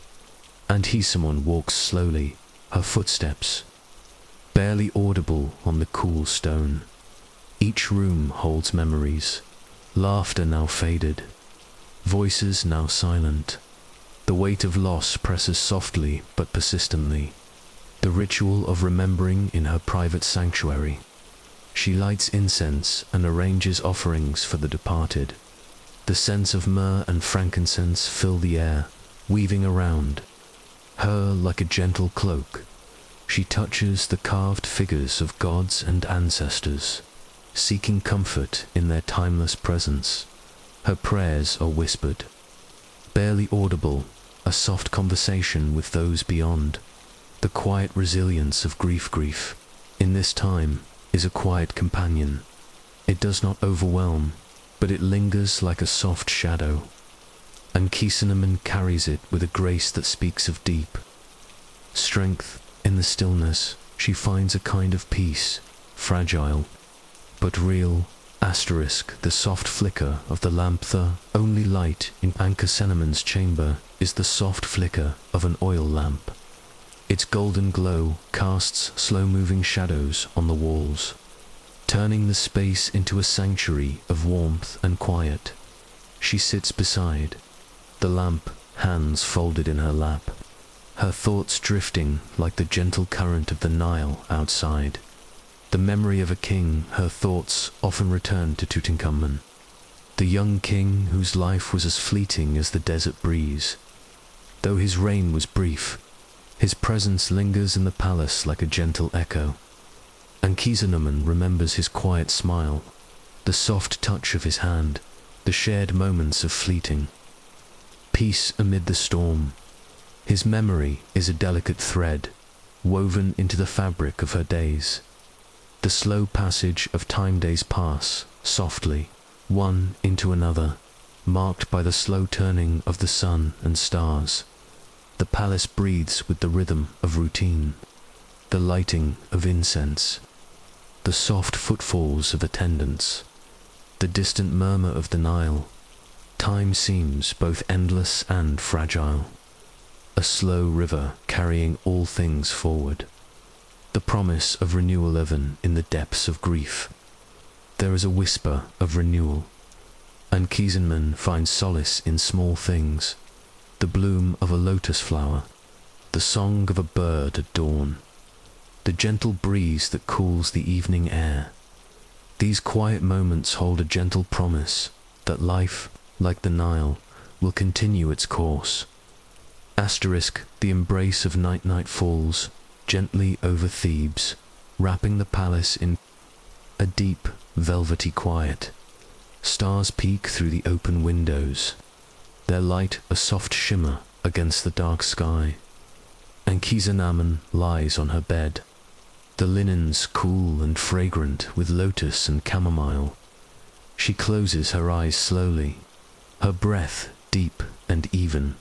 A: Ankhesenamun walks slowly, her footsteps barely audible on the cool stone. Each room holds memories, laughter now faded, voices now silent. The weight of loss presses softly but persistently, the ritual of remembering in her private sanctuary. She lights incense and arranges offerings for the departed. The scents of myrrh and frankincense fill the air, weaving around her like a gentle cloak. She touches the carved figures of gods and ancestors, seeking comfort in their timeless presence. Her prayers are whispered, barely audible, a soft conversation with those beyond. The quiet resilience of grief. In this time, is a quiet companion. It does not overwhelm, but it lingers like a soft shadow, and Cinnamon carries it with a grace that speaks of deep strength. In the stillness, she finds a kind of peace, fragile, but real. Asterisk, the soft flicker of the lamp. The only light in Cinnamon's chamber is the soft flicker of an oil lamp. Its golden glow casts slow-moving shadows on the walls, turning the space into a sanctuary of warmth and quiet. She sits beside the lamp, hands folded in her lap, her thoughts drifting like the gentle current of the Nile outside. The memory of a king, her thoughts often return to Tutankhamun, the young king whose life was as fleeting as the desert breeze. Though his reign was brief, his presence lingers in the palace like a gentle echo, and Cinnamon remembers his quiet smile, the soft touch of his hand, the shared moments of fleeting peace amid the storm. His memory is a delicate thread, woven into the fabric of her days. The slow passage of time days pass, softly, one into another, marked by the slow turning of the sun and stars. The palace breathes with the rhythm of routine, the lighting of incense, the soft footfalls of attendants, the distant murmur of the Nile. Time seems both endless and fragile, a slow river carrying all things forward. The promise of renewal even in the depths of grief. There is a whisper of renewal, and Cinnamon finds solace in small things, the bloom of a lotus flower, the song of a bird at dawn, the gentle breeze that cools the evening air. These quiet moments hold a gentle promise that life, like the Nile, will continue its course. Asterisk, the embrace of night falls gently over Thebes, wrapping the palace in a deep, velvety quiet. Stars peek through the open windows, their light a soft shimmer against the dark sky, and Cinnamon lies on her bed, the linens cool and fragrant with lotus and chamomile. She closes her eyes slowly, her breath deep and even.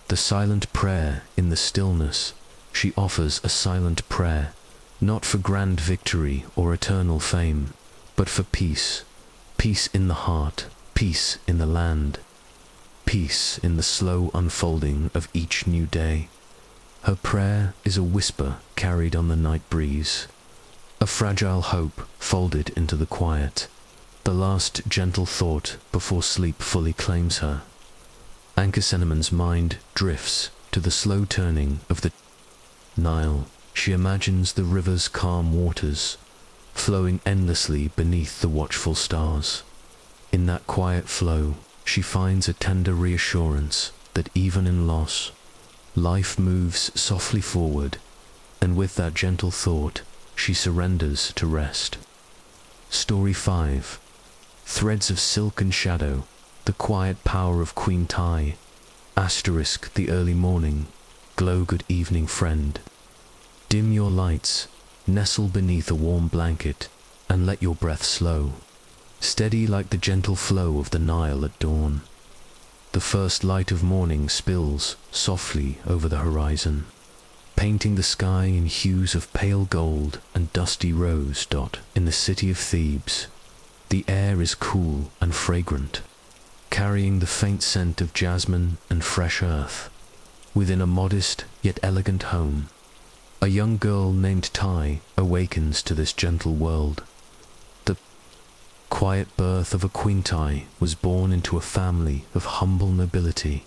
A: The silent prayer in the stillness. She offers a silent prayer, not for grand victory or eternal fame, but for peace. Peace in the heart, peace in the land, peace in the slow unfolding of each new day. Her prayer is a whisper carried on the night breeze, a fragile hope folded into the quiet, the last gentle thought before sleep fully claims her. Cinnamon's mind drifts to the slow turning of the Nile. She imagines the river's calm waters, flowing endlessly beneath the watchful stars. In that quiet flow, she finds a tender reassurance that even in loss, life moves softly forward, and with that gentle thought, she surrenders to rest. Story 5. Threads of silk and shadow, the quiet power of Queen Tai. Asterisk, the early morning, glow good evening friend. Dim your lights, nestle beneath a warm blanket, and let your breath slow, steady like the gentle flow of the Nile at dawn. The first light of morning spills softly over the horizon, painting the sky in hues of pale gold and dusty rose. In the city of Thebes, the air is cool and fragrant, carrying the faint scent of jasmine and fresh earth. Within a modest yet elegant home, a young girl named Tai awakens to this gentle world. The quiet birth of a Queen Tai was born into a family of humble nobility.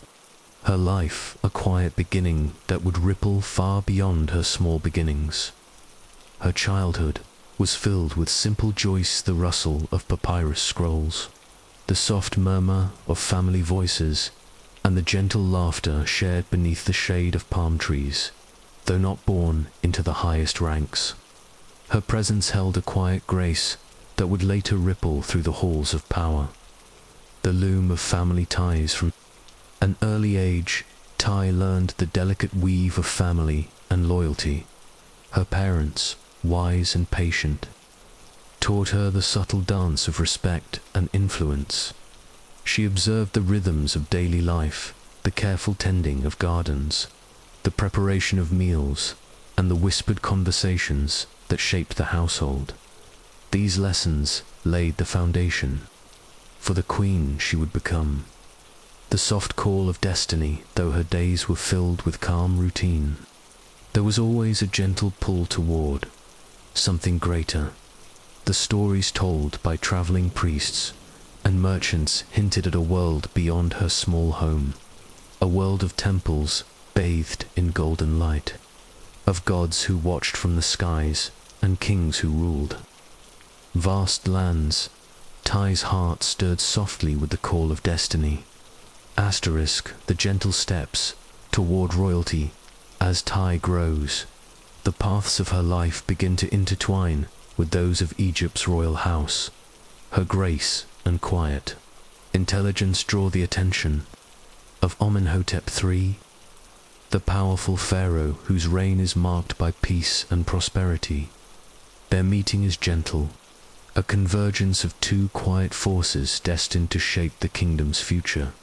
A: Her life a quiet beginning that would ripple far beyond her small beginnings. Her childhood was filled with simple joys, the rustle of papyrus scrolls, the soft murmur of family voices, and the gentle laughter shared beneath the shade of palm trees. Though not born into the highest ranks, her presence held a quiet grace that would later ripple through the halls of power. The loom of family ties. From an early age, Tai learned the delicate weave of family and loyalty. Her parents, wise and patient, taught her the subtle dance of respect and influence. She observed the rhythms of daily life, the careful tending of gardens, the preparation of meals, and the whispered conversations that shaped the household. These lessons laid the foundation for the queen she would become. The soft call of destiny, though her days were filled with calm routine, there was always a gentle pull toward something greater. The stories told by traveling priests and merchants hinted at a world beyond her small home, a world of temples bathed in golden light, of gods who watched from the skies and kings who ruled vast lands. Ty's heart stirred softly with the call of destiny. Asterisk, the gentle steps toward royalty. As Ty grows, the paths of her life begin to intertwine with those of Egypt's royal house. Her grace and quiet intelligence draw the attention of Amenhotep III, the powerful pharaoh whose reign is marked by peace and prosperity. Their meeting is gentle, a convergence of two quiet forces destined to shape the kingdom's future.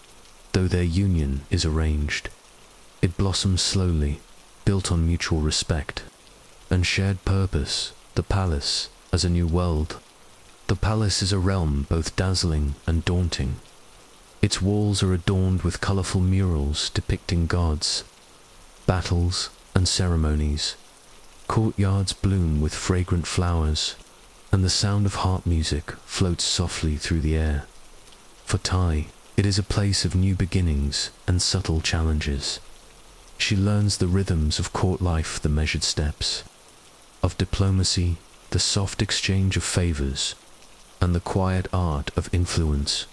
A: Though their union is arranged, it blossoms slowly, built on mutual respect and shared purpose. The palace as a new world. The palace is a realm both dazzling and daunting. Its walls are adorned with colorful murals depicting gods, battles, and ceremonies. Courtyards bloom with fragrant flowers, and the sound of harp music floats softly through the air. For Ty, it is a place of new beginnings and subtle challenges. She learns the rhythms of court life, the measured steps of diplomacy, the soft exchange of favors, and the quiet art of influence.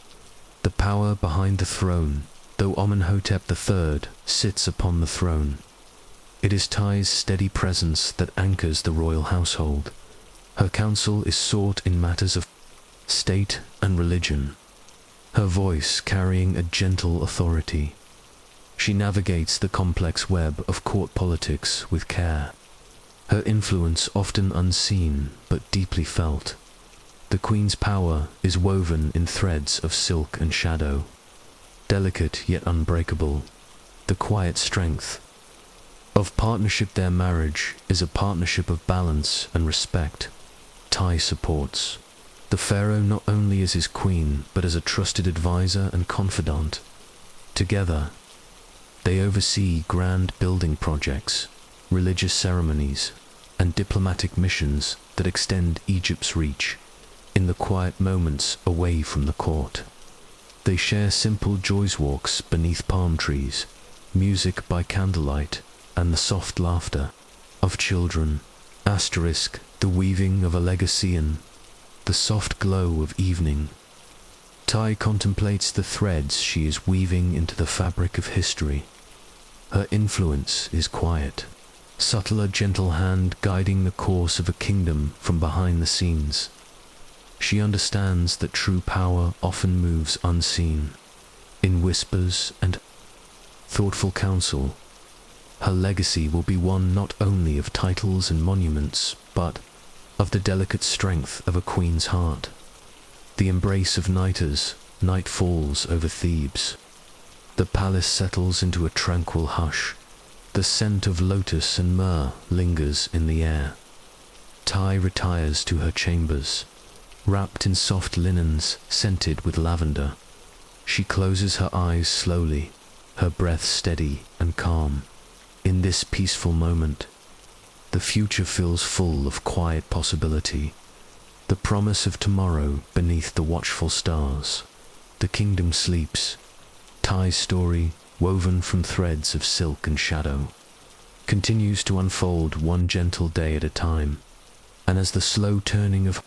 A: The power behind the throne, though Amenhotep III sits upon the throne, it is Ty's steady presence that anchors the royal household. Her counsel is sought in matters of state and religion, her voice carrying a gentle authority. She navigates the complex web of court politics with care, her influence often unseen but deeply felt. The queen's power is woven in threads of silk and shadow, delicate yet unbreakable. The quiet strength of partnership, their marriage is a partnership of balance and respect. Ty supports the pharaoh not only as his queen, but as a trusted advisor and confidant. Together, they oversee grand building projects, religious ceremonies, and diplomatic missions that extend Egypt's reach. In the quiet moments away from the court, they share simple joys walks beneath palm trees, music by candlelight, and the soft laughter of children. Asterisk, the weaving of a legacian, the soft glow of evening. Ty contemplates the threads she is weaving into the fabric of history. Her influence is quiet, subtle, a gentle hand guiding the course of a kingdom from behind the scenes. She understands that true power often moves unseen, in whispers and thoughtful counsel. Her legacy will be one not only of titles and monuments, but of the delicate strength of a queen's heart. The embrace of night falls over Thebes. The palace settles into a tranquil hush. The scent of lotus and myrrh lingers in the air. Ty retires to her chambers, wrapped in soft linens scented with lavender. She closes her eyes slowly, her breath steady and calm. In this peaceful moment, the future feels full of quiet possibility, the promise of tomorrow beneath the watchful stars. The kingdom sleeps. Ty's story, woven from threads of silk and shadow, continues to unfold one gentle day at a time, and as the slow turning of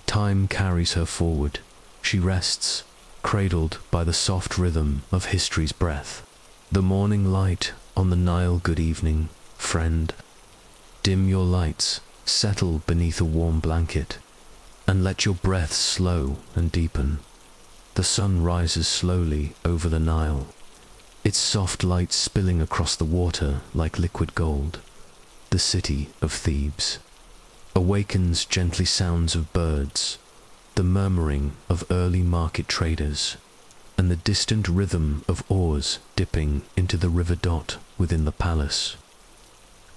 A: time carries her forward, she rests, cradled by the soft rhythm of history's breath. The morning light on the Nile. Good evening, friend. Dim your lights, settle beneath a warm blanket, and let your breath slow and deepen. The sun rises slowly over the Nile, its soft light spilling across the water like liquid gold. The city of Thebes. awakens gently sounds of birds, the murmuring of early market traders, and the distant rhythm of oars dipping into the river dot within the palace.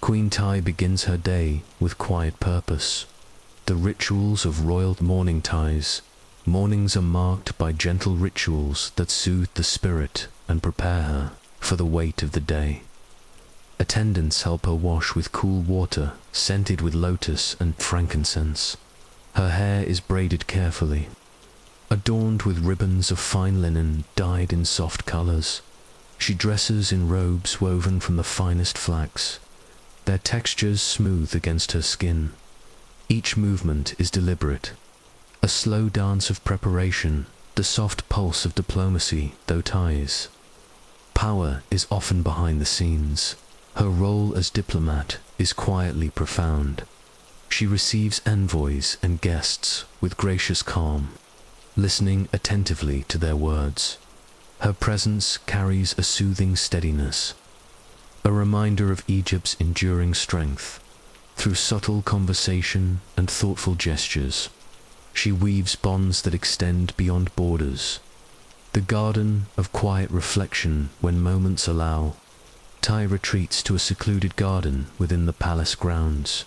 A: Queen Tai begins her day with quiet purpose. The rituals of royal morning ties. Mornings are marked by gentle rituals that soothe the spirit and prepare her for the weight of the day. Attendants help her wash with cool water scented with lotus and frankincense. Her hair is braided carefully, adorned with ribbons of fine linen dyed in soft colors. She dresses in robes woven from the finest flax, their textures smooth against her skin. Each movement is deliberate, a slow dance of preparation, the soft pulse of diplomacy, though ties. Power is often behind the scenes. Her role as diplomat is quietly profound. She receives envoys and guests with gracious calm, listening attentively to their words. Her presence carries a soothing steadiness, a reminder of Egypt's enduring strength. Through subtle conversation and thoughtful gestures, she weaves bonds that extend beyond borders. The garden of quiet reflection when moments allow. Tai retreats to a secluded garden within the palace grounds.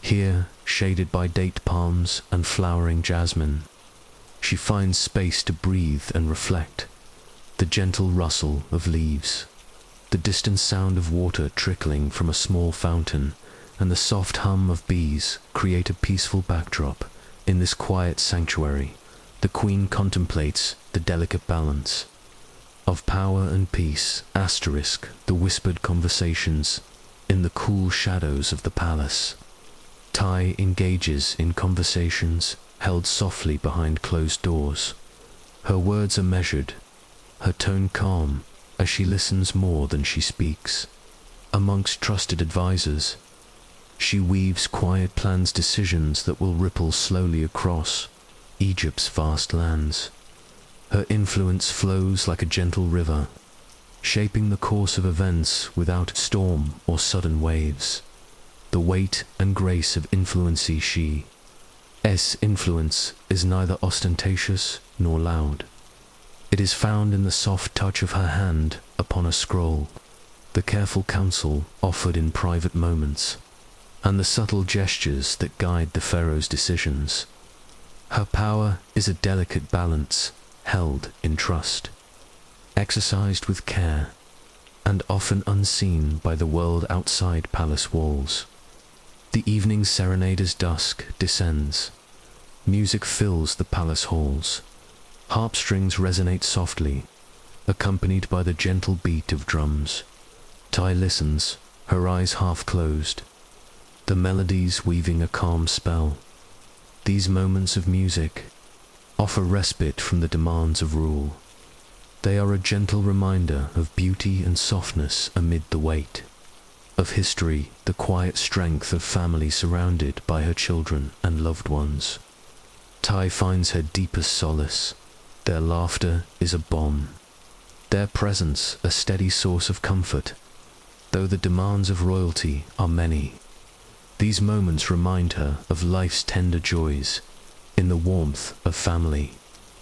A: Here, shaded by date palms and flowering jasmine, she finds space to breathe and reflect. The gentle rustle of leaves, the distant sound of water trickling from a small fountain, and the soft hum of bees create a peaceful backdrop. In this quiet sanctuary, the queen contemplates the delicate balance of power and peace, the whispered conversations in the cool shadows of the palace. Tai engages in conversations held softly behind closed doors. Her words are measured, her tone calm, as she listens more than she speaks. Amongst trusted advisors, she weaves quiet plans, decisions that will ripple slowly across Egypt's vast lands. Her influence flows like a gentle river, shaping the course of events without storm or sudden waves. The weight and grace of influency she's influence is neither ostentatious nor loud. It is found in the soft touch of her hand upon a scroll, the careful counsel offered in private moments, and the subtle gestures that guide the pharaoh's decisions. Her power is a delicate balance, held in trust, exercised with care, and often unseen by the world outside palace walls. The evening serenade as dusk descends. Music fills the palace halls. Harp-strings resonate softly, accompanied by the gentle beat of drums. Tai listens, her eyes half closed, the melodies weaving a calm spell. These moments of music offer respite from the demands of rule. They are a gentle reminder of beauty and softness amid the weight of history, the quiet strength of family surrounded by her children and loved ones. Tai finds her deepest solace. Their laughter is a balm, their presence a steady source of comfort. Though the demands of royalty are many, these moments remind her of life's tender joys. In the warmth of family,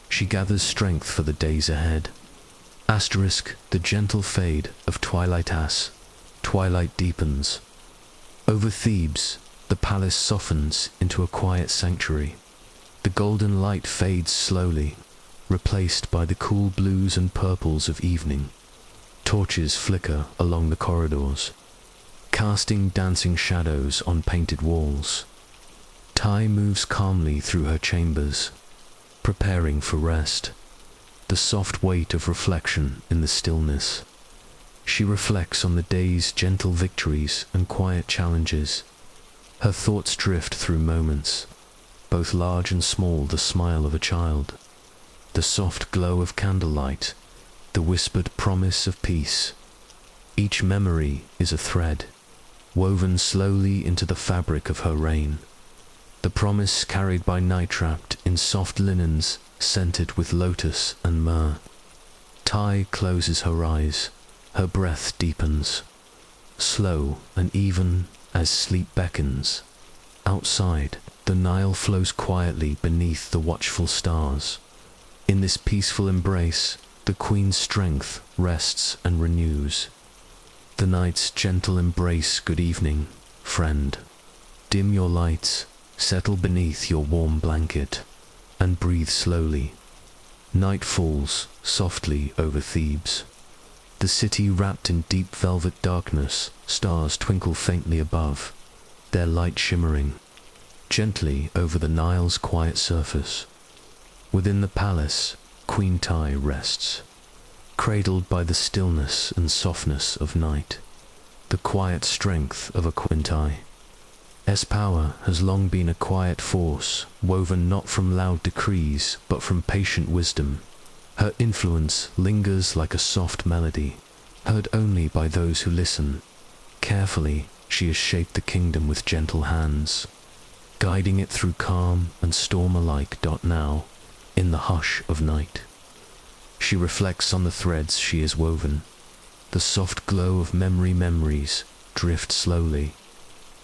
A: she gathers strength for the days ahead. The gentle fade of twilight twilight deepens. Over Thebes, the palace softens into a quiet sanctuary. The golden light fades slowly, replaced by the cool blues and purples of evening. Torches flicker along the corridors, casting dancing shadows on painted walls. Tai moves calmly through her chambers, preparing for rest. The soft weight of reflection in the stillness. She reflects on the day's gentle victories and quiet challenges. Her thoughts drift through moments, both large and small, the smile of a child, the soft glow of candlelight, the whispered promise of peace. Each memory is a thread, woven slowly into the fabric of her reign. The promise carried by night wrapped in soft linens scented with lotus and myrrh. Tai closes her eyes, her breath deepens, slow and even as sleep beckons. Outside, the Nile flows quietly beneath the watchful stars. In this peaceful embrace, the queen's strength rests and renews. The night's gentle embrace, good evening, friend. Dim your lights, settle beneath your warm blanket, and breathe slowly. Night falls softly over Thebes. The city wrapped in deep velvet darkness, stars twinkle faintly above, their light shimmering gently over the Nile's quiet surface. Within the palace, Queen Tai rests, cradled by the stillness and softness of night, the quiet strength of a Queen Tai's power has long been a quiet force, woven not from loud decrees, but from patient wisdom. Her influence lingers like a soft melody, heard only by those who listen. Carefully, she has shaped the kingdom with gentle hands, guiding it through calm and storm alike. Now, in the hush of night, she reflects on the threads she has woven. The soft glow of memories drift slowly,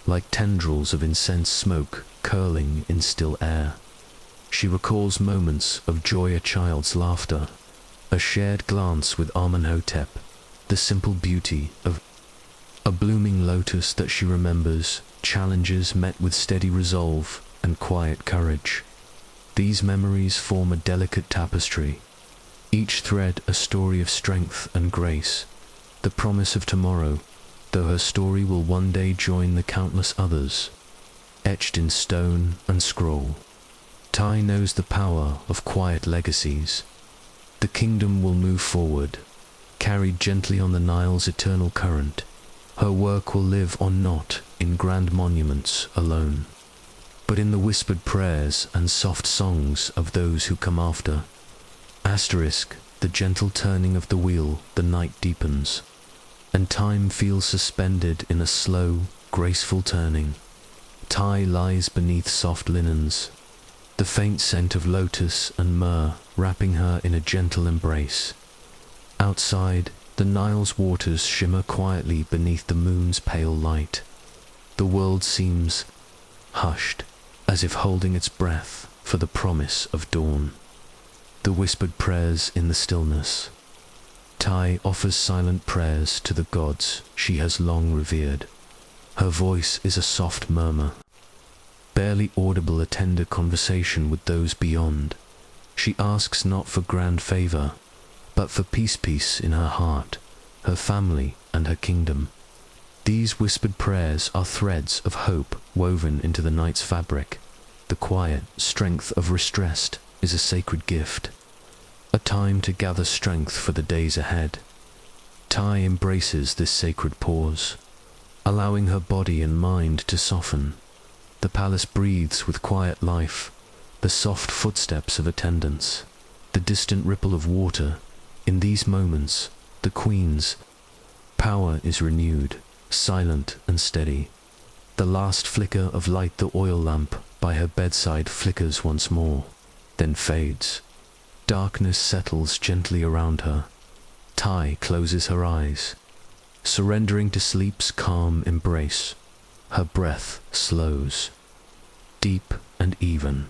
A: like tendrils of incense smoke curling in still air. She recalls moments of joy, a child's laughter, a shared glance with Amenhotep, the simple beauty of a blooming lotus that she remembers, challenges met with steady resolve and quiet courage. These memories form a delicate tapestry, each thread a story of strength and grace, the promise of tomorrow, though her story will one day join the countless others, etched in stone and scroll. Tai knows the power of quiet legacies. The kingdom will move forward, carried gently on the Nile's eternal current. Her work will live on not in grand monuments alone, but in the whispered prayers and soft songs of those who come after. Asterisk, the gentle turning of the wheel, the night deepens, and time feels suspended in a slow, graceful turning. Tai lies beneath soft linens, the faint scent of lotus and myrrh wrapping her in a gentle embrace. Outside, the Nile's waters shimmer quietly beneath the moon's pale light. The world seems hushed, as if holding its breath for the promise of dawn. The whispered prayers in the stillness. Tai offers silent prayers to the gods she has long revered. Her voice is a soft murmur, barely audible, a tender conversation with those beyond. She asks not for grand favor, but for peace in her heart, her family, and her kingdom. These whispered prayers are threads of hope woven into the night's fabric. The quiet strength of restressed is a sacred gift, a time to gather strength for the days ahead. Tai embraces this sacred pause, allowing her body and mind to soften. The palace breathes with quiet life, the soft footsteps of attendants, the distant ripple of water. In these moments, the queen's power is renewed, silent and steady. The last flicker of light, the oil lamp by her bedside flickers once more, then fades. Darkness settles gently around her. Tai closes her eyes, surrendering to sleep's calm embrace. Her breath slows, deep and even,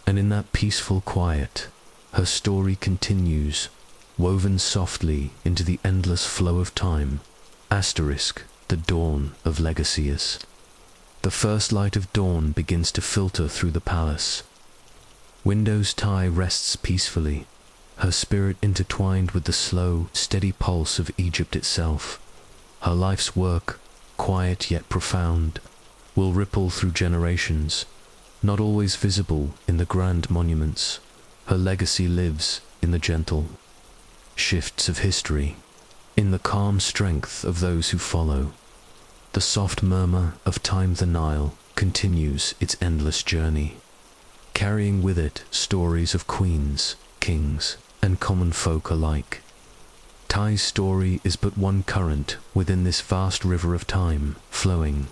A: and in that peaceful quiet, her story continues, woven softly into the endless flow of time. Asterisk, the dawn of legacies. The first light of dawn begins to filter through the palace. Windows Tai rests peacefully, her spirit intertwined with the slow, steady pulse of Egypt itself. Her life's work, quiet yet profound, will ripple through generations, not always visible in the grand monuments. Her legacy lives in the gentle shifts of history, in the calm strength of those who follow. The soft murmur of time, the Nile, continues its endless journey, carrying with it stories of queens, kings, and common folk alike. Tai's story is but one current within this vast river of time, flowing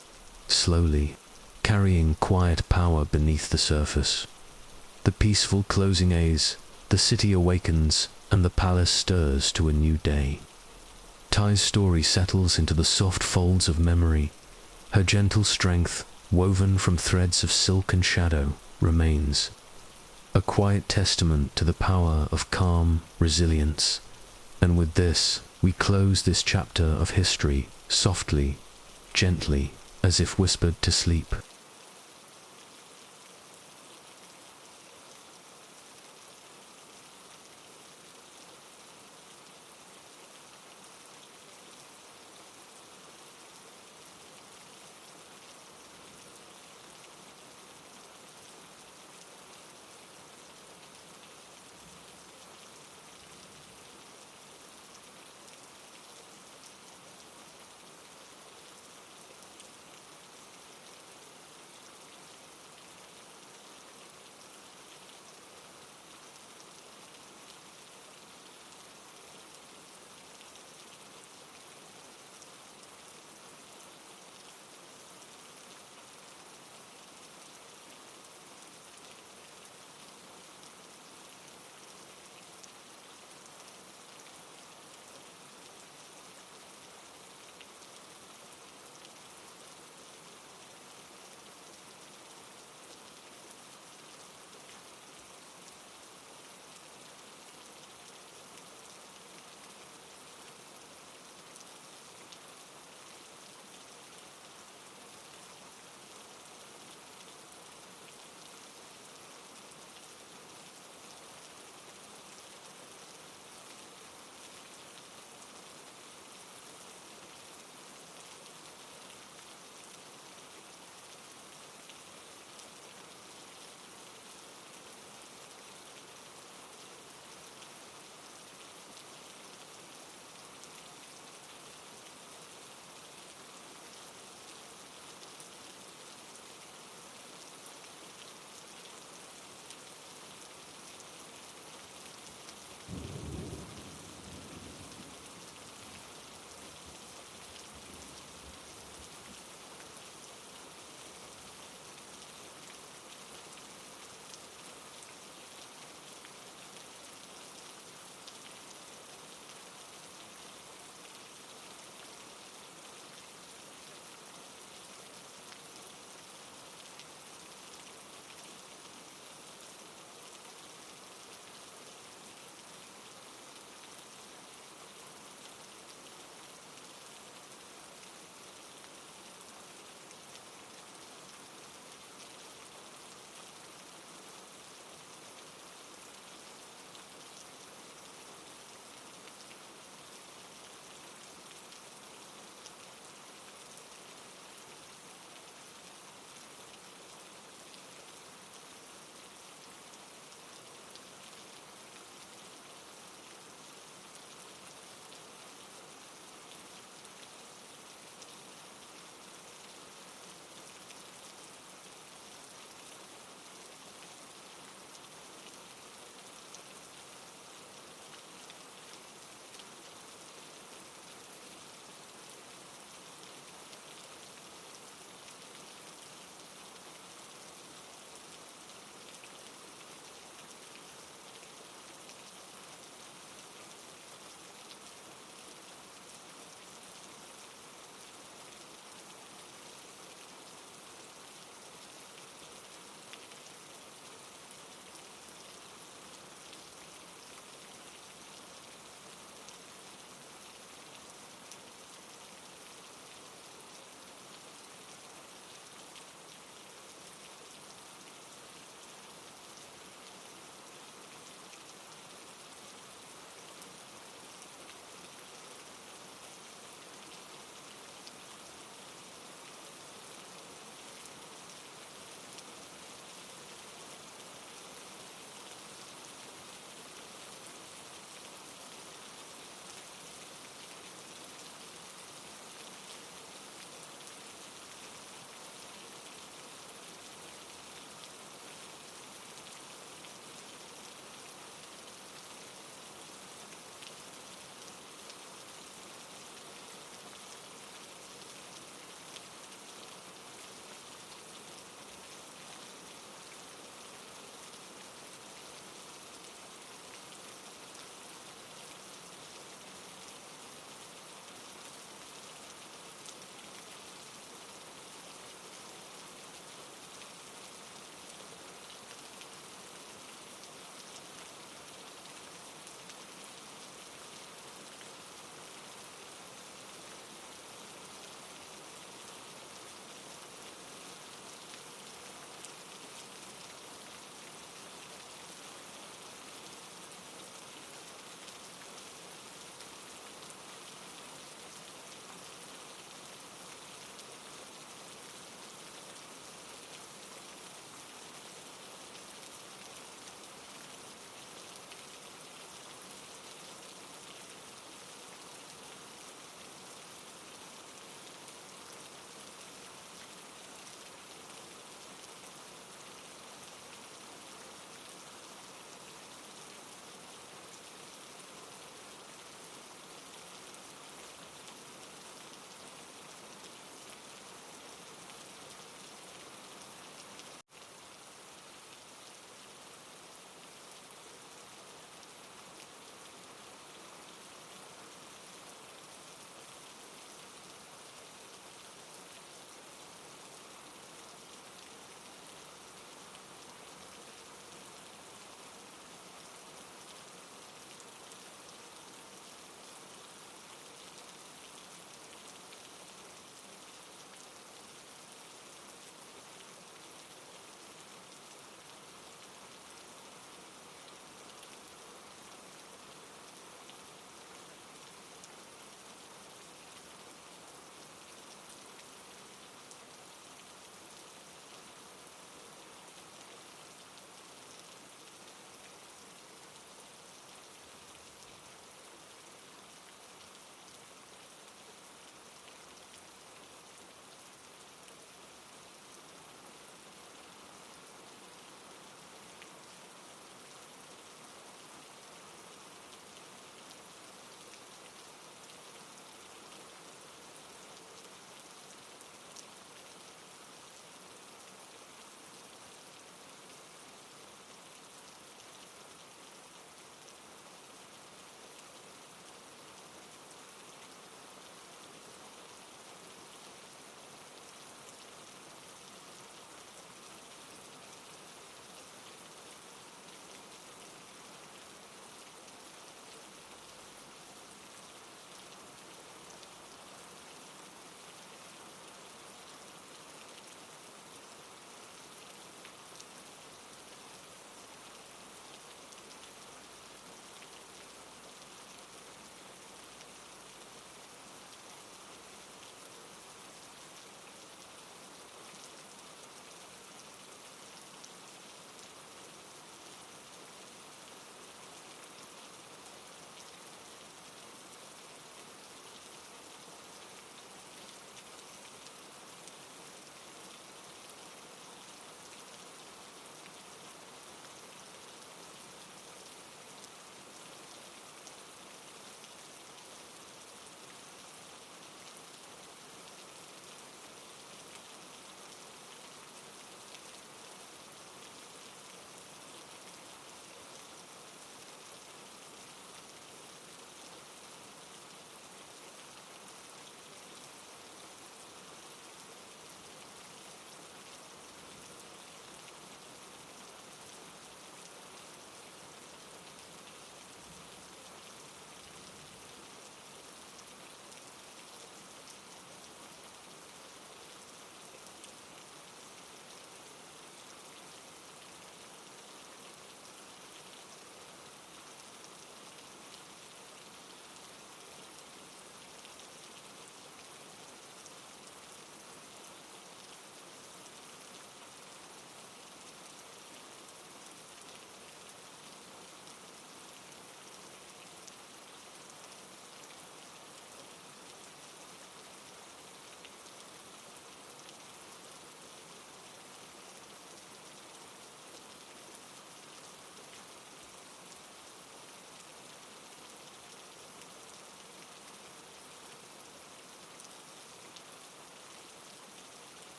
A: slowly, carrying quiet power beneath the surface. The peaceful closing A's, the city awakens, and the palace stirs to a new day. Tai's story settles into the soft folds of memory, her gentle strength woven from threads of silk and shadow, remains. A quiet testament to the power of calm resilience. And with this, we close this chapter of history, softly, gently, as if whispered to sleep.